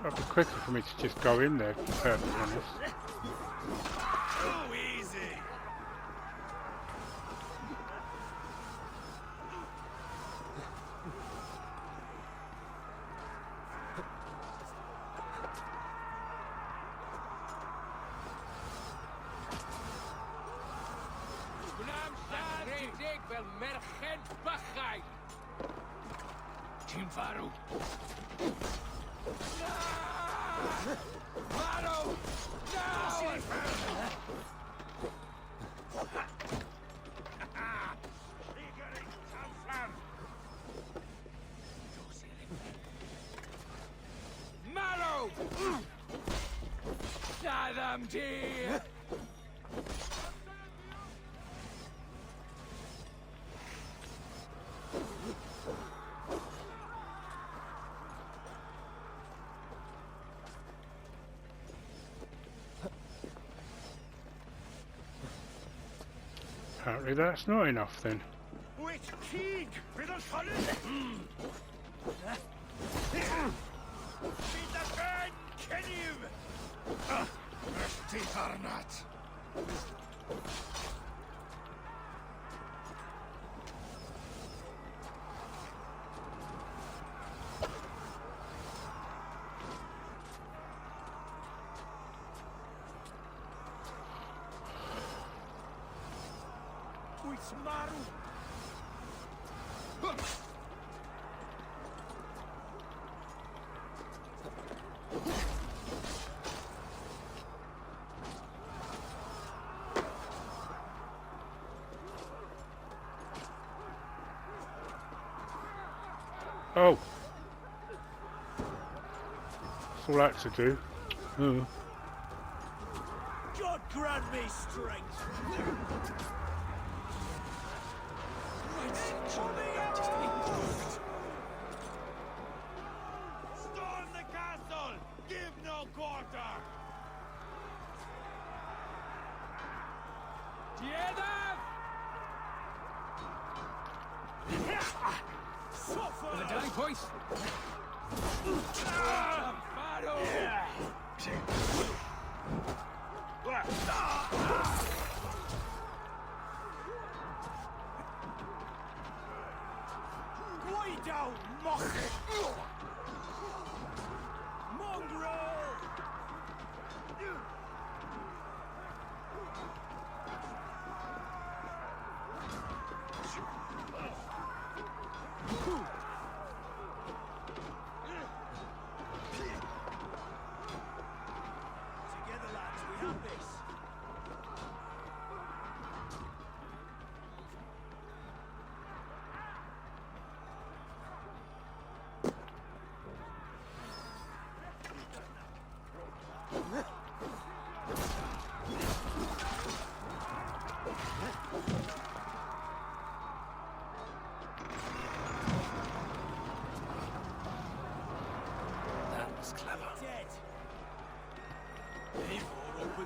S1: It'd be quicker for me to just go in there, to be perfectly honest.
S13: Oh, easy! Team Faru! Faru! Marrow! Adam D!
S1: Apparently that's not enough then.
S13: Which king? With a solid? Beat the burn, can you? Mercy or not. Maru!
S1: Oh! That's all that to do. Oh.
S13: God grant me strength! Storm the castle! Give no quarter! Suffer! The dying voice! Down, mock it! Mongrel!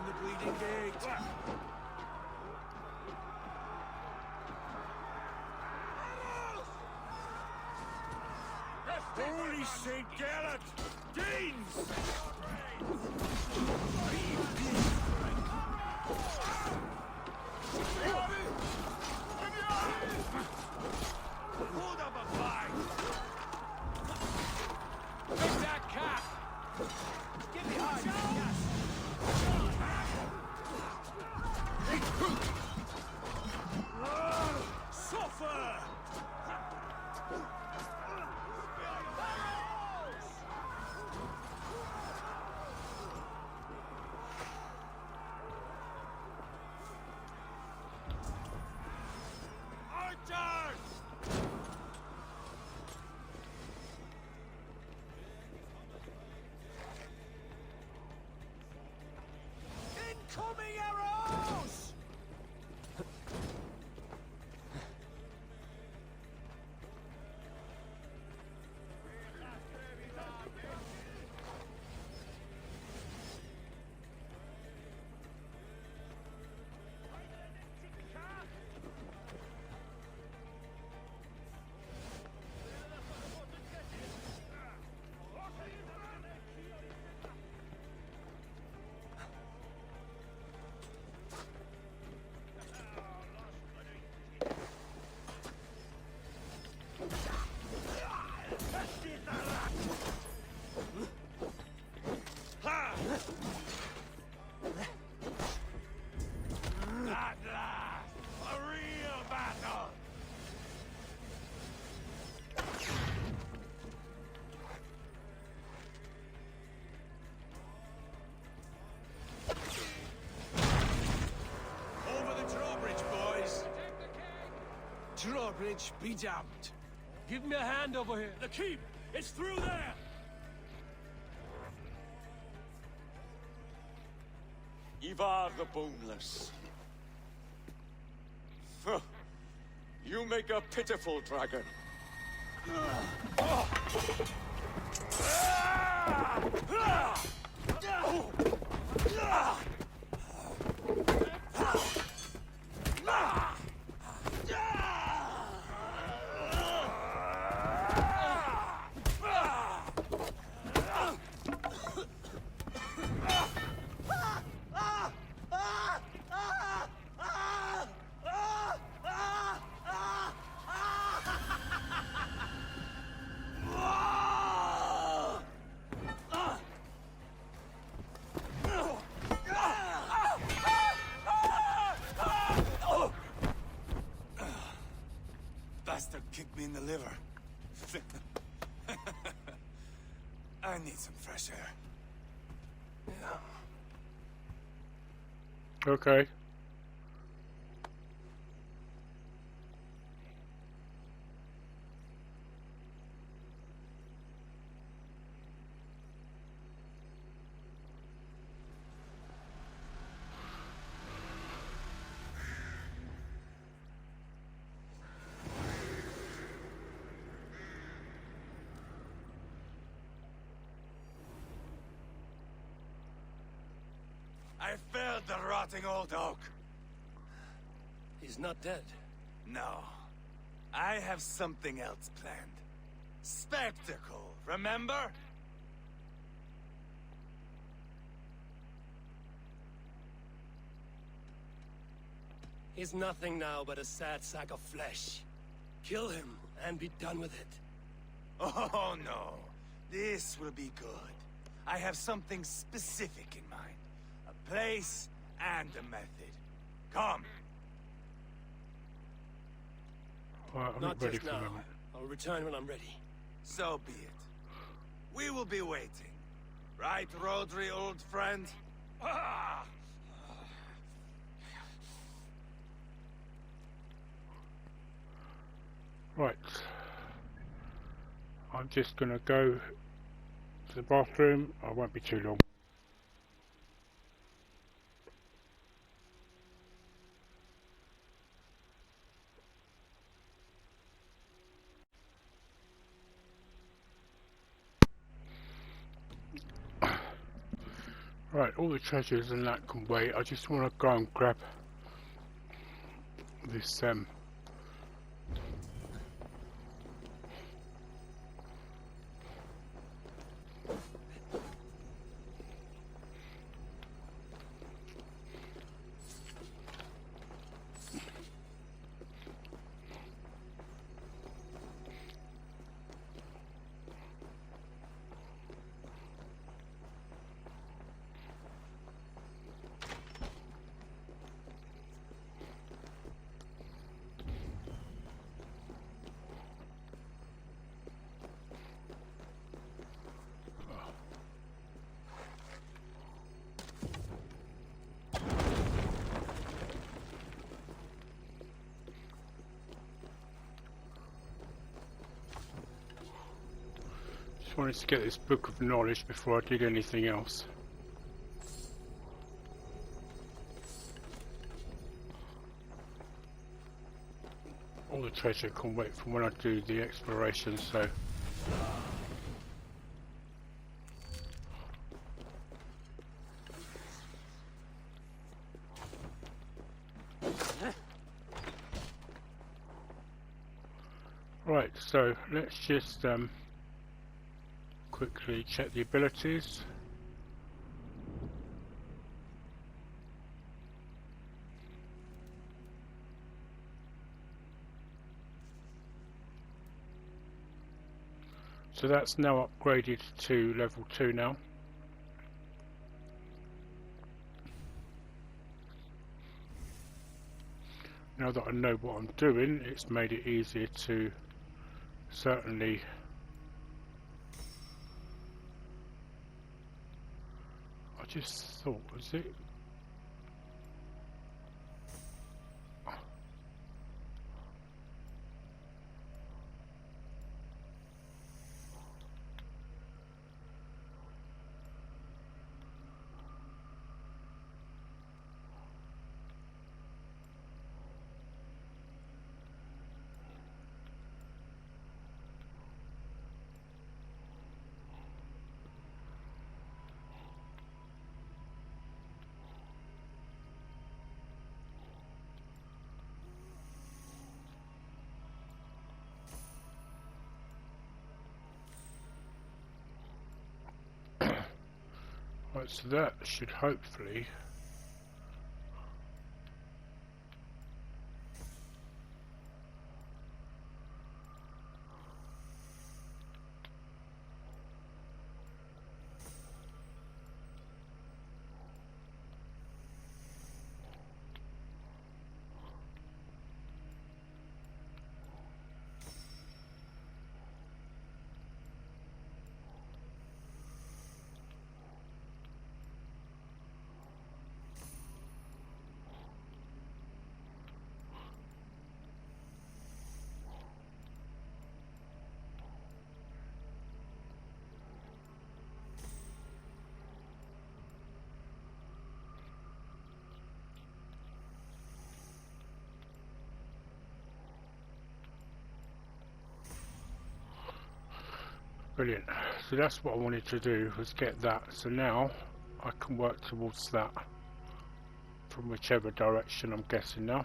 S11: the bleeding gate.
S13: Holy St. Gallant! Danes!
S6: Hold up a fight! Take that cap! Get behind me, yes!
S13: Suffer!
S6: Archers!
S13: Incoming arrows!
S6: At last! A real battle!
S11: Over the drawbridge, boys. Drawbridge be damned.
S2: Give me a hand over here.
S12: The keep! It's through there!
S13: Ivarr the Boneless. Huh. You make a pitiful dragon.
S6: Bastard kicked me in the liver. I need some fresh air.
S1: Okay.
S6: I felled the rotting old oak.
S5: He's not dead.
S6: No. I have something else planned. Spectacle, remember?
S5: He's nothing now but a sad sack of flesh. Kill him and be done with it.
S6: Oh no. This will be good. I have something specific in mind. A place and a method. Come.
S1: Well, I'm
S5: Not
S1: not ready
S5: just
S1: for
S5: now.
S1: them.
S5: I'll return when I'm ready.
S6: So be it. We will be waiting. Right, Rodri, old friend? Ah!
S1: Right. I'm just gonna go to the bathroom. I won't be too long. Right, all the treasures and that can wait. I just want to go and grab this just wanted to get this book of knowledge before I did anything else. All the treasure can wait for when I do the exploration, so right, so let's just quickly check the abilities. So that's now upgraded to level 2 now. Now that I know what I'm doing, it's made it easier to certainly I just thought, was it? Right, so that should hopefully brilliant. So that's what I wanted to do, was get that. So now I can work towards that from whichever direction I'm guessing now.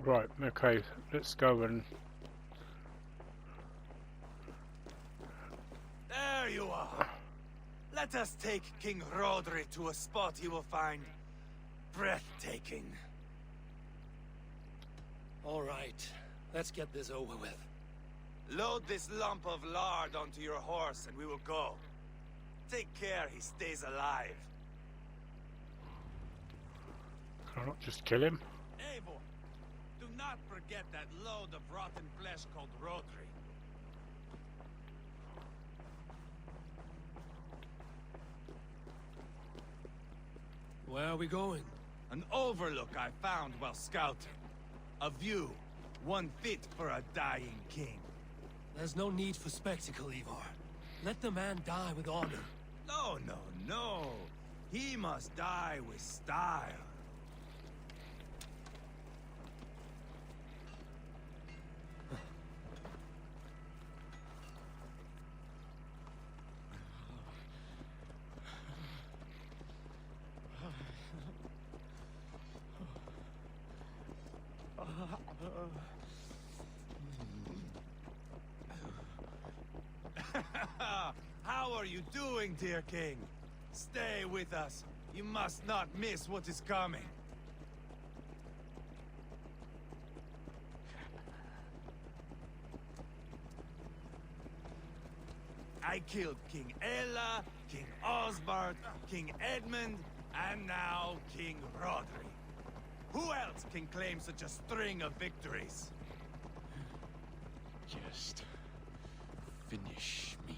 S1: Right, okay, let's go and...
S6: There you are! Let us take King Rodri to a spot he will find breathtaking.
S5: All right, let's get this over with.
S6: Load this lump of lard onto your horse and we will go. Take care he stays alive.
S1: Can I not just kill him?
S6: Eivor, do not forget that load of rotten flesh called Rodri.
S5: Where are we going?
S6: An overlook I found while scouting. A view, one fit for a dying king.
S5: There's no need for spectacle, Ivarr. Let the man die with honor.
S6: No, no, no. He must die with style. doing, dear king? Stay with us. You must not miss what is coming. I killed King Ella, King Osbert, King Edmund, and now King Rodri. Who else can claim such a string of victories?
S2: Just finish me.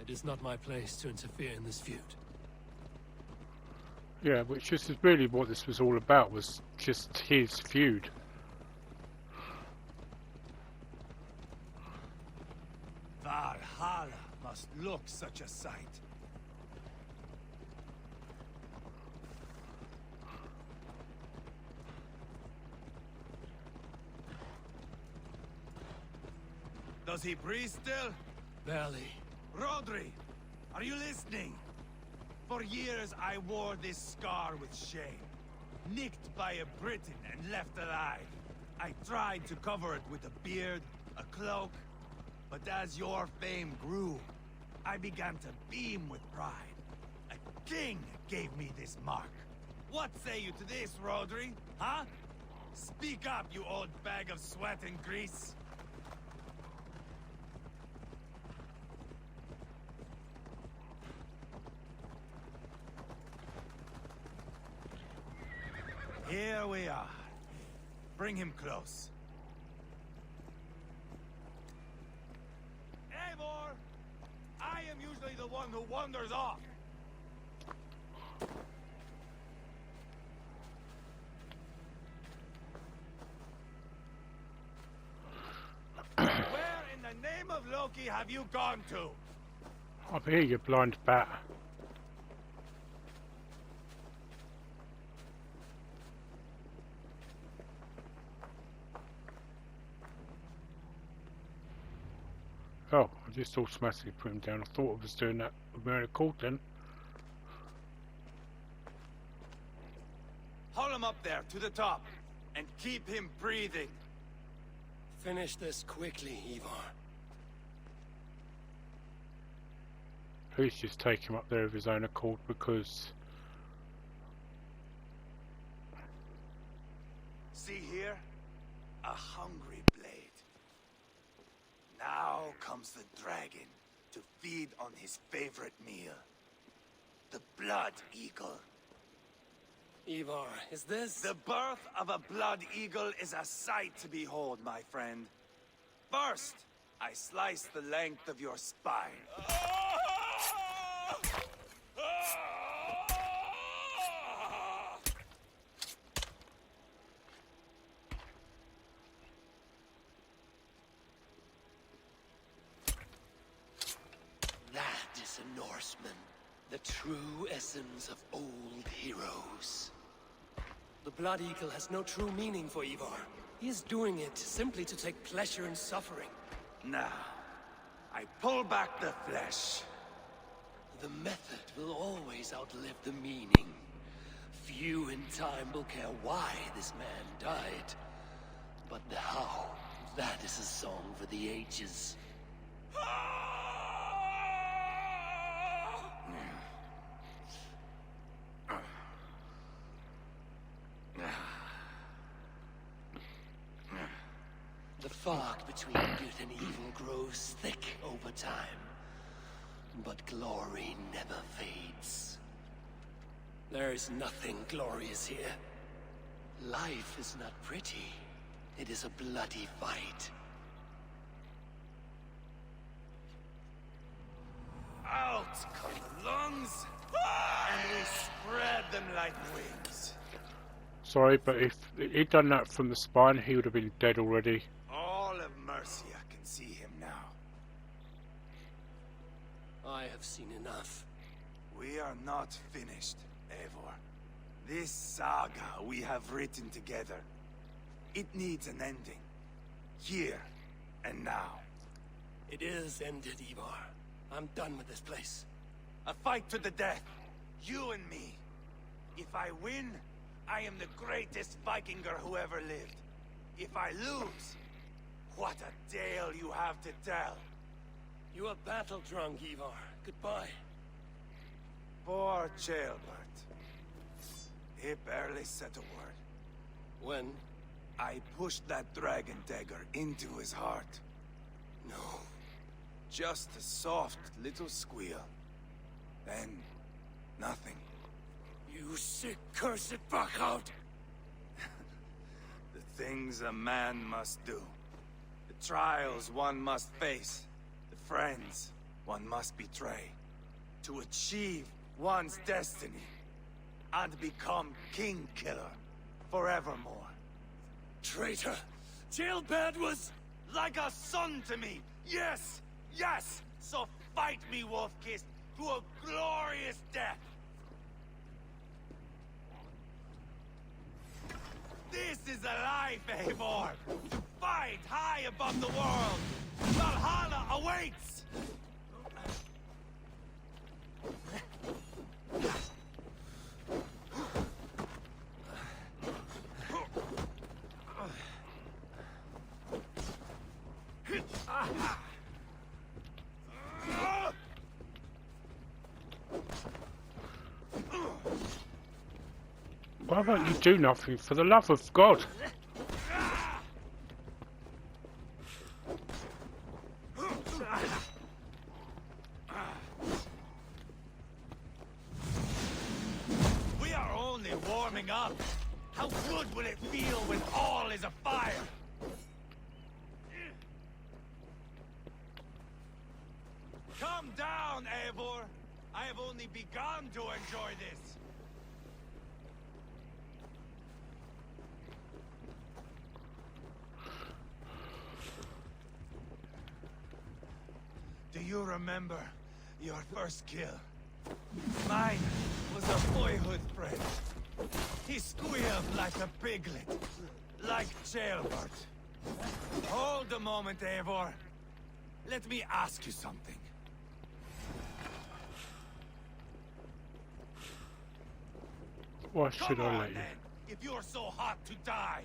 S5: It is not my place to interfere in this feud.
S1: Yeah, which is really what this was all about, was just his feud.
S6: Valhalla must look such a sight. Does he breathe still?
S5: Barely.
S6: Rodri, are you listening? For years I wore this scar with shame. Nicked by a Briton and left alive. I tried to cover it with a beard, a cloak, but as your fame grew, I began to beam with pride. A king gave me this mark. What say you to this, Rodri? Huh? Speak up, you old bag of sweat and grease. Here we are. Bring him close. Eivor! I am usually the one who wanders off. Where in the name of Loki have you gone to?
S1: Up here, you blind bat. Oh, I just automatically put him down. I thought I was doing that where it called then.
S6: Haul him up there, to the top, and keep him breathing.
S5: Finish this quickly, Ivarr.
S1: Please just take him up there of his own accord, because...
S6: See here? A hungry blade. Now comes the dragon to feed on his favorite meal. The blood eagle.
S5: Ivarr, is this...
S6: The birth of a blood eagle is a sight to behold, my friend. First, I slice the length of your spine.
S2: That is a Norseman. The true essence of old heroes.
S5: The Blood Eagle has no true meaning for Ivarr. He is doing it simply to take pleasure in suffering.
S6: Now, I pull back the flesh.
S2: The method will always outlive the meaning. Few in time will care why this man died. But the how, that is a song for the ages. The fog between good and evil grows thick over time. But glory never fades.
S5: There is nothing glorious here.
S2: Life is not pretty. It is a bloody fight.
S6: Out come the lungs, and we spread them like wings.
S1: Sorry, but if he'd done that from the spine, he would have been dead already.
S6: All of Mercia can see him now.
S5: I have seen enough.
S6: We are not finished, Eivor. This saga we have written together, it needs an ending. Here and now.
S5: It is ended, Ivarr. I'm done with this place.
S6: A fight to the death. You and me. If I win, I am the greatest Vikinger who ever lived. If I lose, what a tale you have to tell.
S5: You are battle-drunk, Ivarr. Goodbye.
S6: Poor Jailbert. He barely said a word.
S5: When?
S6: I pushed that dragon dagger into his heart.
S5: No.
S6: Just a soft little squeal. Then, nothing.
S5: You sick, cursed fuck-out!
S6: The things a man must do. The trials one must face. The friends one must betray. To achieve one's destiny. And become King Killer. Forevermore.
S5: Traitor! Jailbird was...
S6: like a son to me! Yes! Yes! So fight me, Wolf-Kissed, to a glorious death! This is a life, Eivor! To fight high above the world! Valhalla awaits!
S1: Why won't you do nothing, for the love of God?
S6: We are only warming up. How good will it feel when all is afire? Come down, Eivor. I have only begun to enjoy this. Do you remember your first kill? Mine was a boyhood friend. He squealed like a piglet, like Jailbert. Hold a moment, Eivor. Let me ask you something.
S1: Why should
S6: Come
S1: I
S6: on,
S1: let you?
S6: then, if you're so hot to die.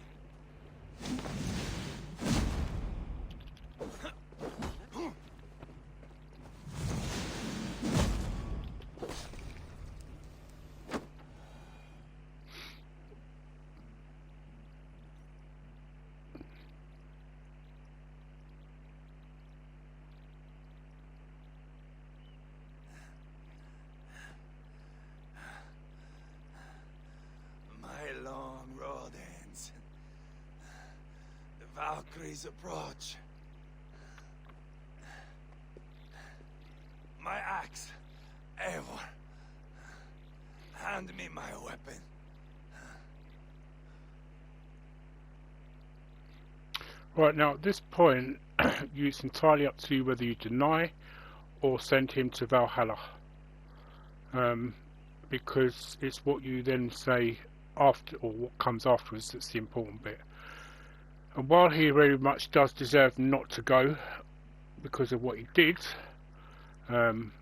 S6: My long road ends. The Valkyries approach. My axe, Eivor. Hand me my weapon.
S1: Right, now at this point, it's entirely up to you whether you deny or send him to Valhalla. Because it's what you then say after, or what comes afterwards, that's the important bit. And while he very much does deserve not to go because of what he did, I'm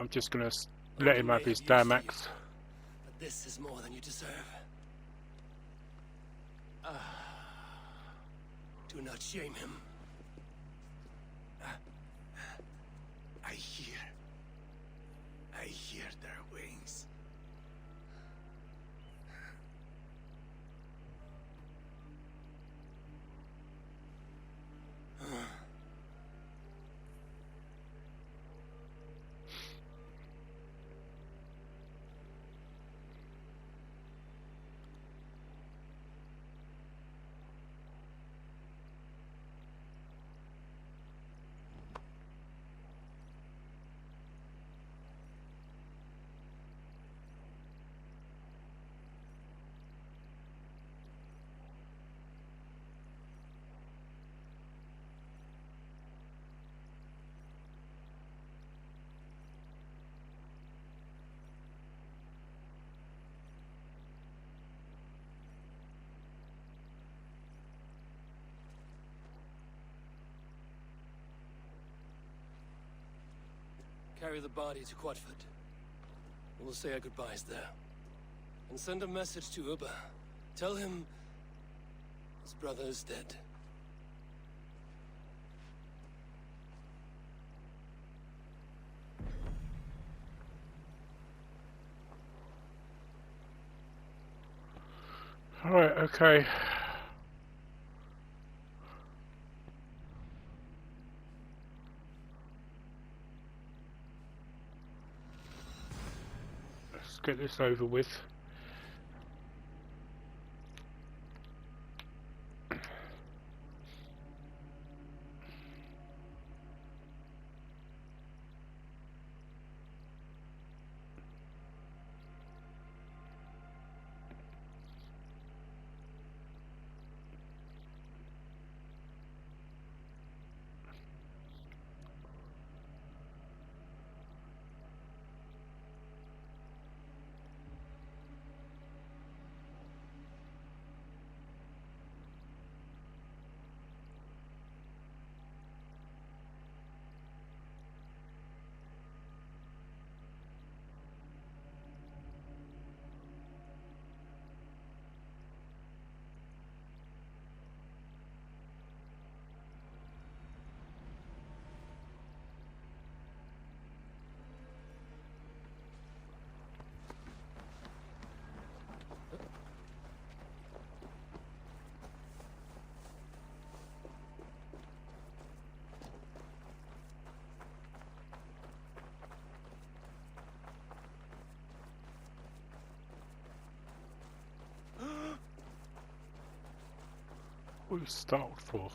S1: just going to let him have his damn axe.
S5: But this is more than you deserve. Do not shame him.
S6: I hear their wings.
S5: Carry the body to Quatford. We'll say our goodbyes there. And send a message to Ubba. Tell him his brother is dead.
S1: Alright, okay. Let's get this over with. What are you startled for?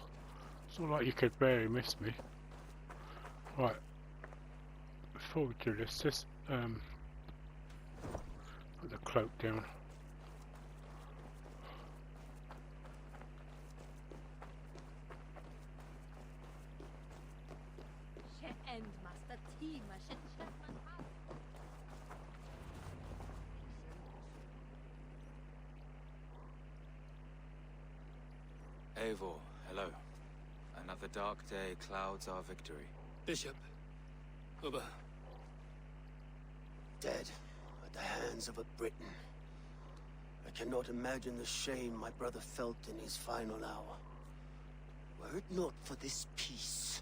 S1: It's not like you could barely miss me. Right. Before we do this, just put the cloak down.
S9: Eivor, hello. Another dark day clouds our victory.
S5: Bishop. Ubba.
S2: Dead at the hands of a Briton. I cannot imagine the shame my brother felt in his final hour. Were it not for this peace...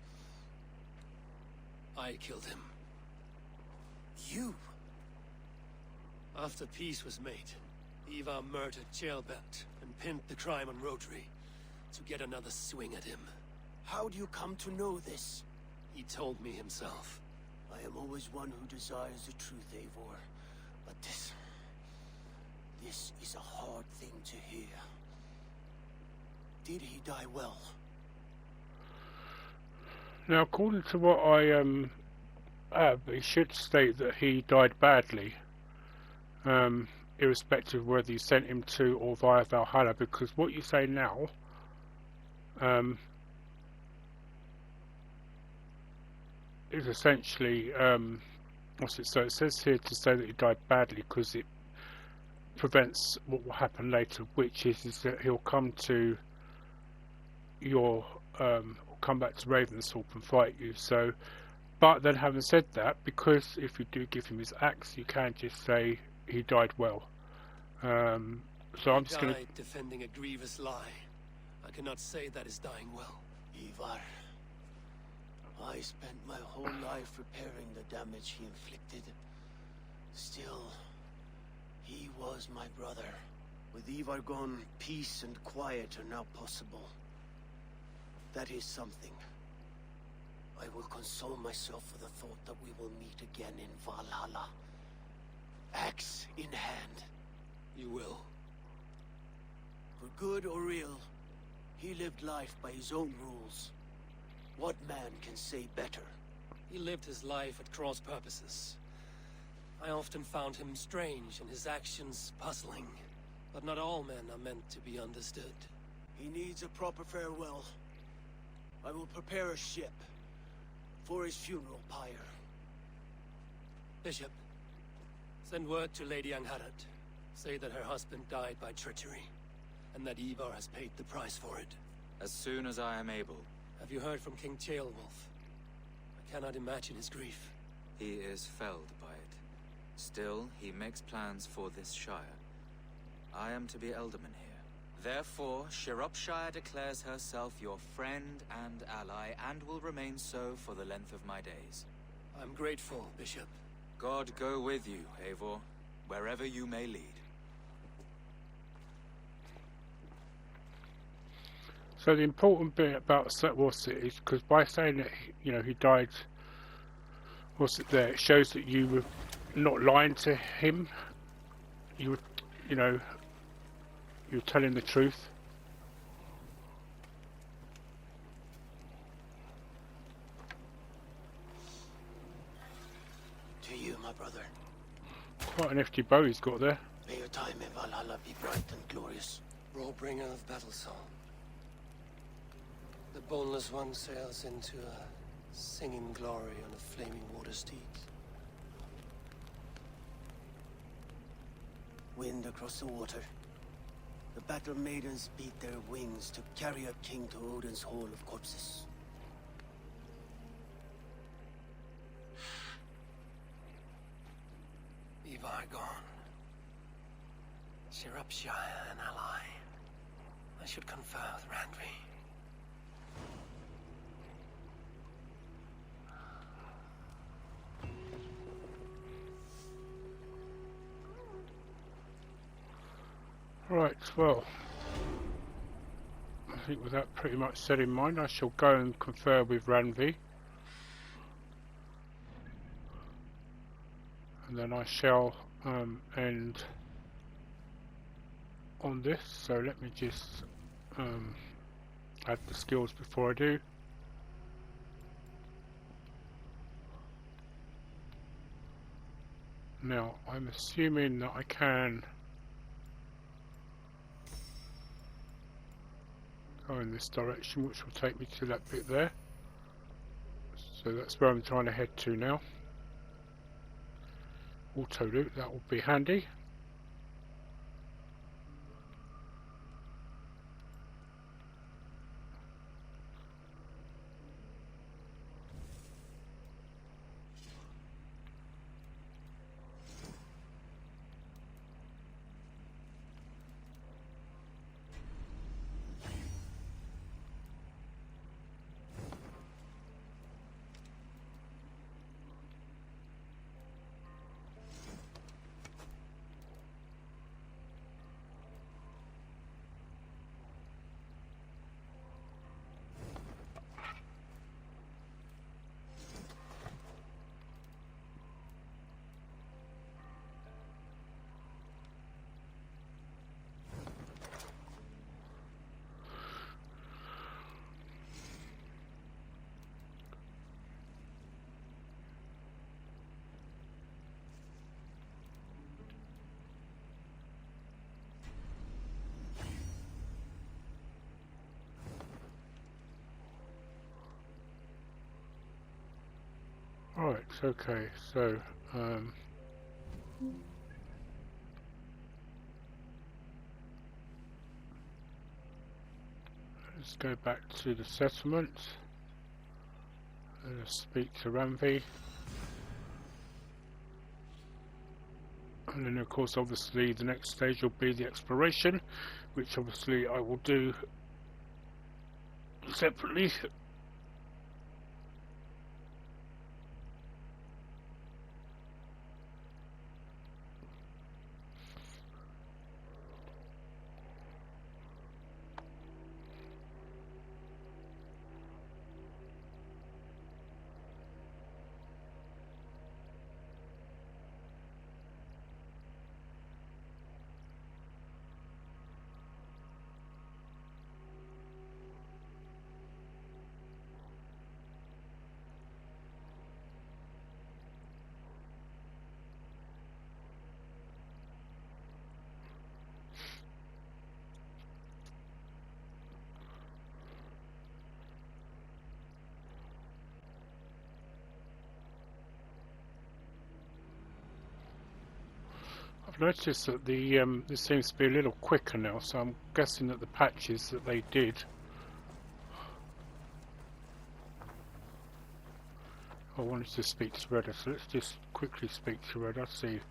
S5: I killed him.
S2: You?
S5: After peace was made, Ivarr murdered Ceolbert and pinned the crime on Rotary to get another swing at him.
S2: How do you come to know this?
S5: He told me himself.
S2: I am always one who desires the truth, Eivor. But this is a hard thing to hear. Did he die well?
S1: Now, according to what I have, it should state that he died badly. Irrespective of whether you sent him to or via Valhalla, because what you say now is essentially what's it? So it says here to say that he died badly because it prevents what will happen later, which is that he'll come to your come back to Ravensthorpe and fight you. So, but then having said that, because if you do give him his axe, you can just say he died well. So I'm just going to
S5: defending a grievous lie. I cannot say that is dying well.
S2: Ivarr, I spent my whole life repairing the damage he inflicted. Still, he was my brother. With Ivarr gone, peace and quiet are now possible. That is something. I will console myself for the thought that we will meet again in Valhalla. Axe in hand.
S5: You will.
S2: For good or ill, he lived life by his own rules. What man can say better?
S5: He lived his life at cross purposes. I often found him strange and his actions puzzling. But not all men are meant to be understood.
S2: He needs a proper farewell. I will prepare a ship for his funeral pyre.
S5: Bishop, send word to Lady Angharad. Say that her husband died by treachery, and that Ivarr has paid the price for it.
S9: As soon as I am able.
S5: Have you heard from King Ceolwulf? I cannot imagine his grief.
S9: He is felled by it. Still, he makes plans for this shire. I am to be Elderman here. Therefore, Sciropescire declares herself your friend and ally, and will remain so for the length of my days.
S5: I'm grateful, Bishop.
S9: God go with you, Eivor, wherever you may lead.
S1: So the important bit about what's it is, because by saying that he died, what's it there? It shows that you were not lying to him. You were, you're telling the truth.
S2: To you, my brother.
S1: Quite an hefty bow he's got there.
S2: May your time in Valhalla be bright and glorious.
S5: Roar-bringer of battle song. The boneless one sails into a singing glory on a flaming water steed.
S2: Wind across the water. The battle maidens beat their wings to carry a king to Odin's hall of corpses.
S5: Ivarr gone. Sciropescire an ally. I should confer with Randvi.
S1: Right, well, I think with that pretty much set in mind, I shall go and confer with Randvi. And then I shall end on this. So let me just add the skills before I do. Now, I'm assuming that I can go in this direction, which will take me to that bit there. So that's where I'm trying to head to now. Auto loot, that will be handy. Right, okay, so let's go back to the settlement. Let's speak to Randvi. And then of course obviously the next stage will be the exploration, which obviously I will do separately. I've noticed that the this seems to be a little quicker now, so I'm guessing that the patches that they did I wanted to speak to Redder, so let's just quickly speak to Redder, see if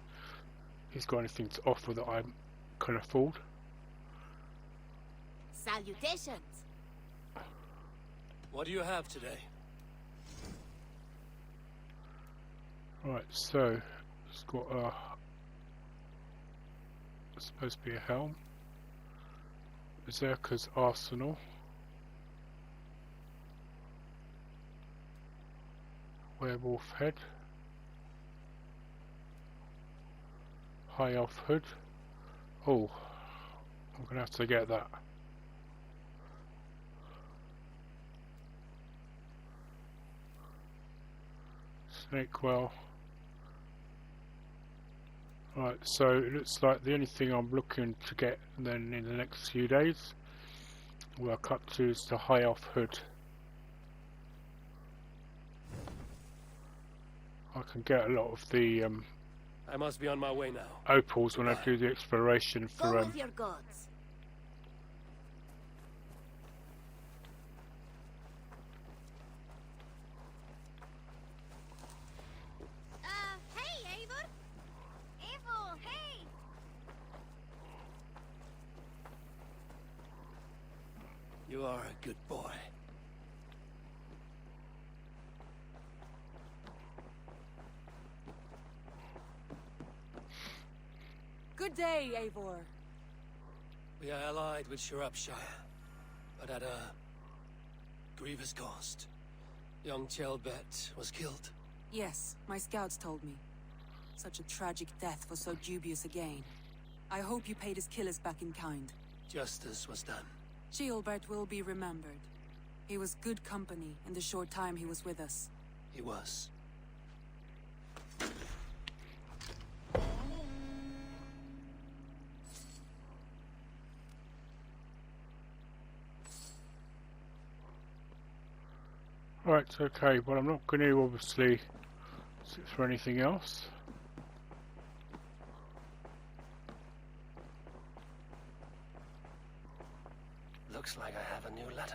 S1: he's got anything to offer that I can afford.
S8: Salutations!
S5: What do you have today?
S1: Right, so it's got a it's supposed to be a helm, Berserker's Arsenal, werewolf head, high elf hood. Oh, I'm gonna have to get that. Snake well. Right, so it looks like the only thing I'm looking to get then in the next few days, work up to, is the high elf hood. I can get a lot of the
S5: I must be on my way now.
S1: opals when I do the exploration for
S8: Go with your gods.
S10: Hey, Ivarr! Ivarr, hey!
S5: You are a good boy.
S14: Good day, Ivarr.
S5: We are allied with Sciropescire, but at a grievous cost. Young Chelbet was killed.
S14: Yes, my scouts told me. Such a tragic death for so dubious a gain. I hope you paid his killers back in kind.
S5: Justice was done.
S14: Chelbet will be remembered. He was good company in the short time he was with us.
S5: He was.
S1: Right, okay, well I'm not going to obviously sit for anything else.
S5: Looks like I have a new letter.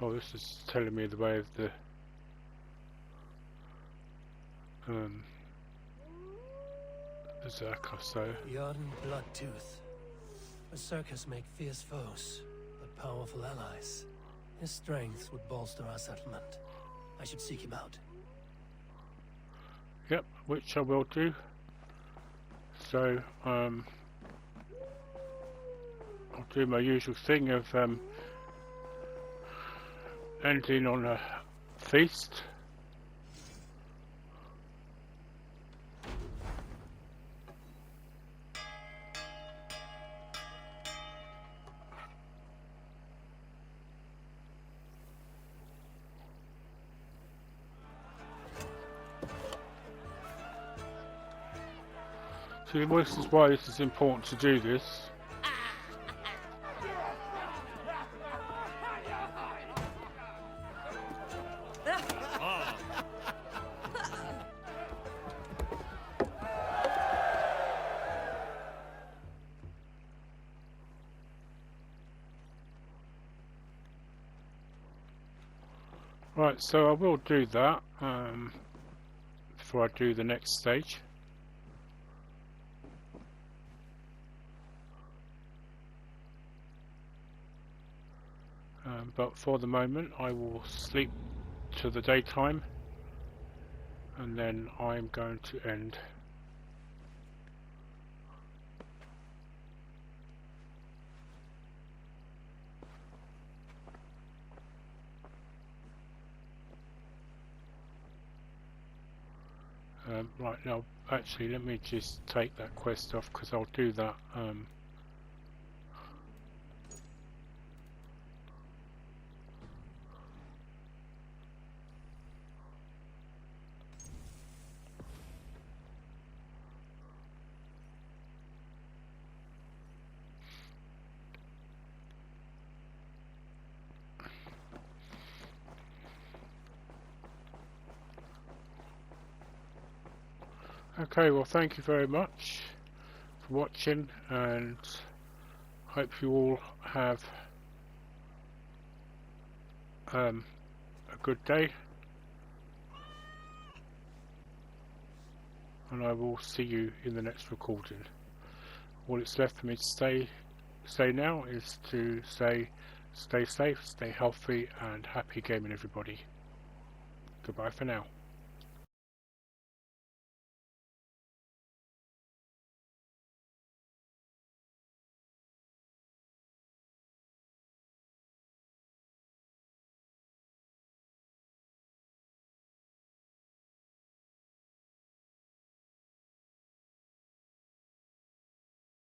S1: Oh, this is telling me the way of the berserker, so
S5: Beyond Bloodtooth. Berserkers make fierce foes, but powerful allies. His strength would bolster our settlement. I should seek him out.
S1: yep, which I will do. So I'll do my usual thing of ending on a feast. See, this is why this is important to do this. Right, so I will do that before I do the next stage. But for the moment I will sleep to the daytime, and then I'm going to end. Right, now actually let me just take that quest off, because I'll do that Okay, well thank you very much for watching, and hope you all have a good day, and I will see you in the next recording. All it's left for me to say now is to say stay safe, stay healthy, and happy gaming everybody. Goodbye for now.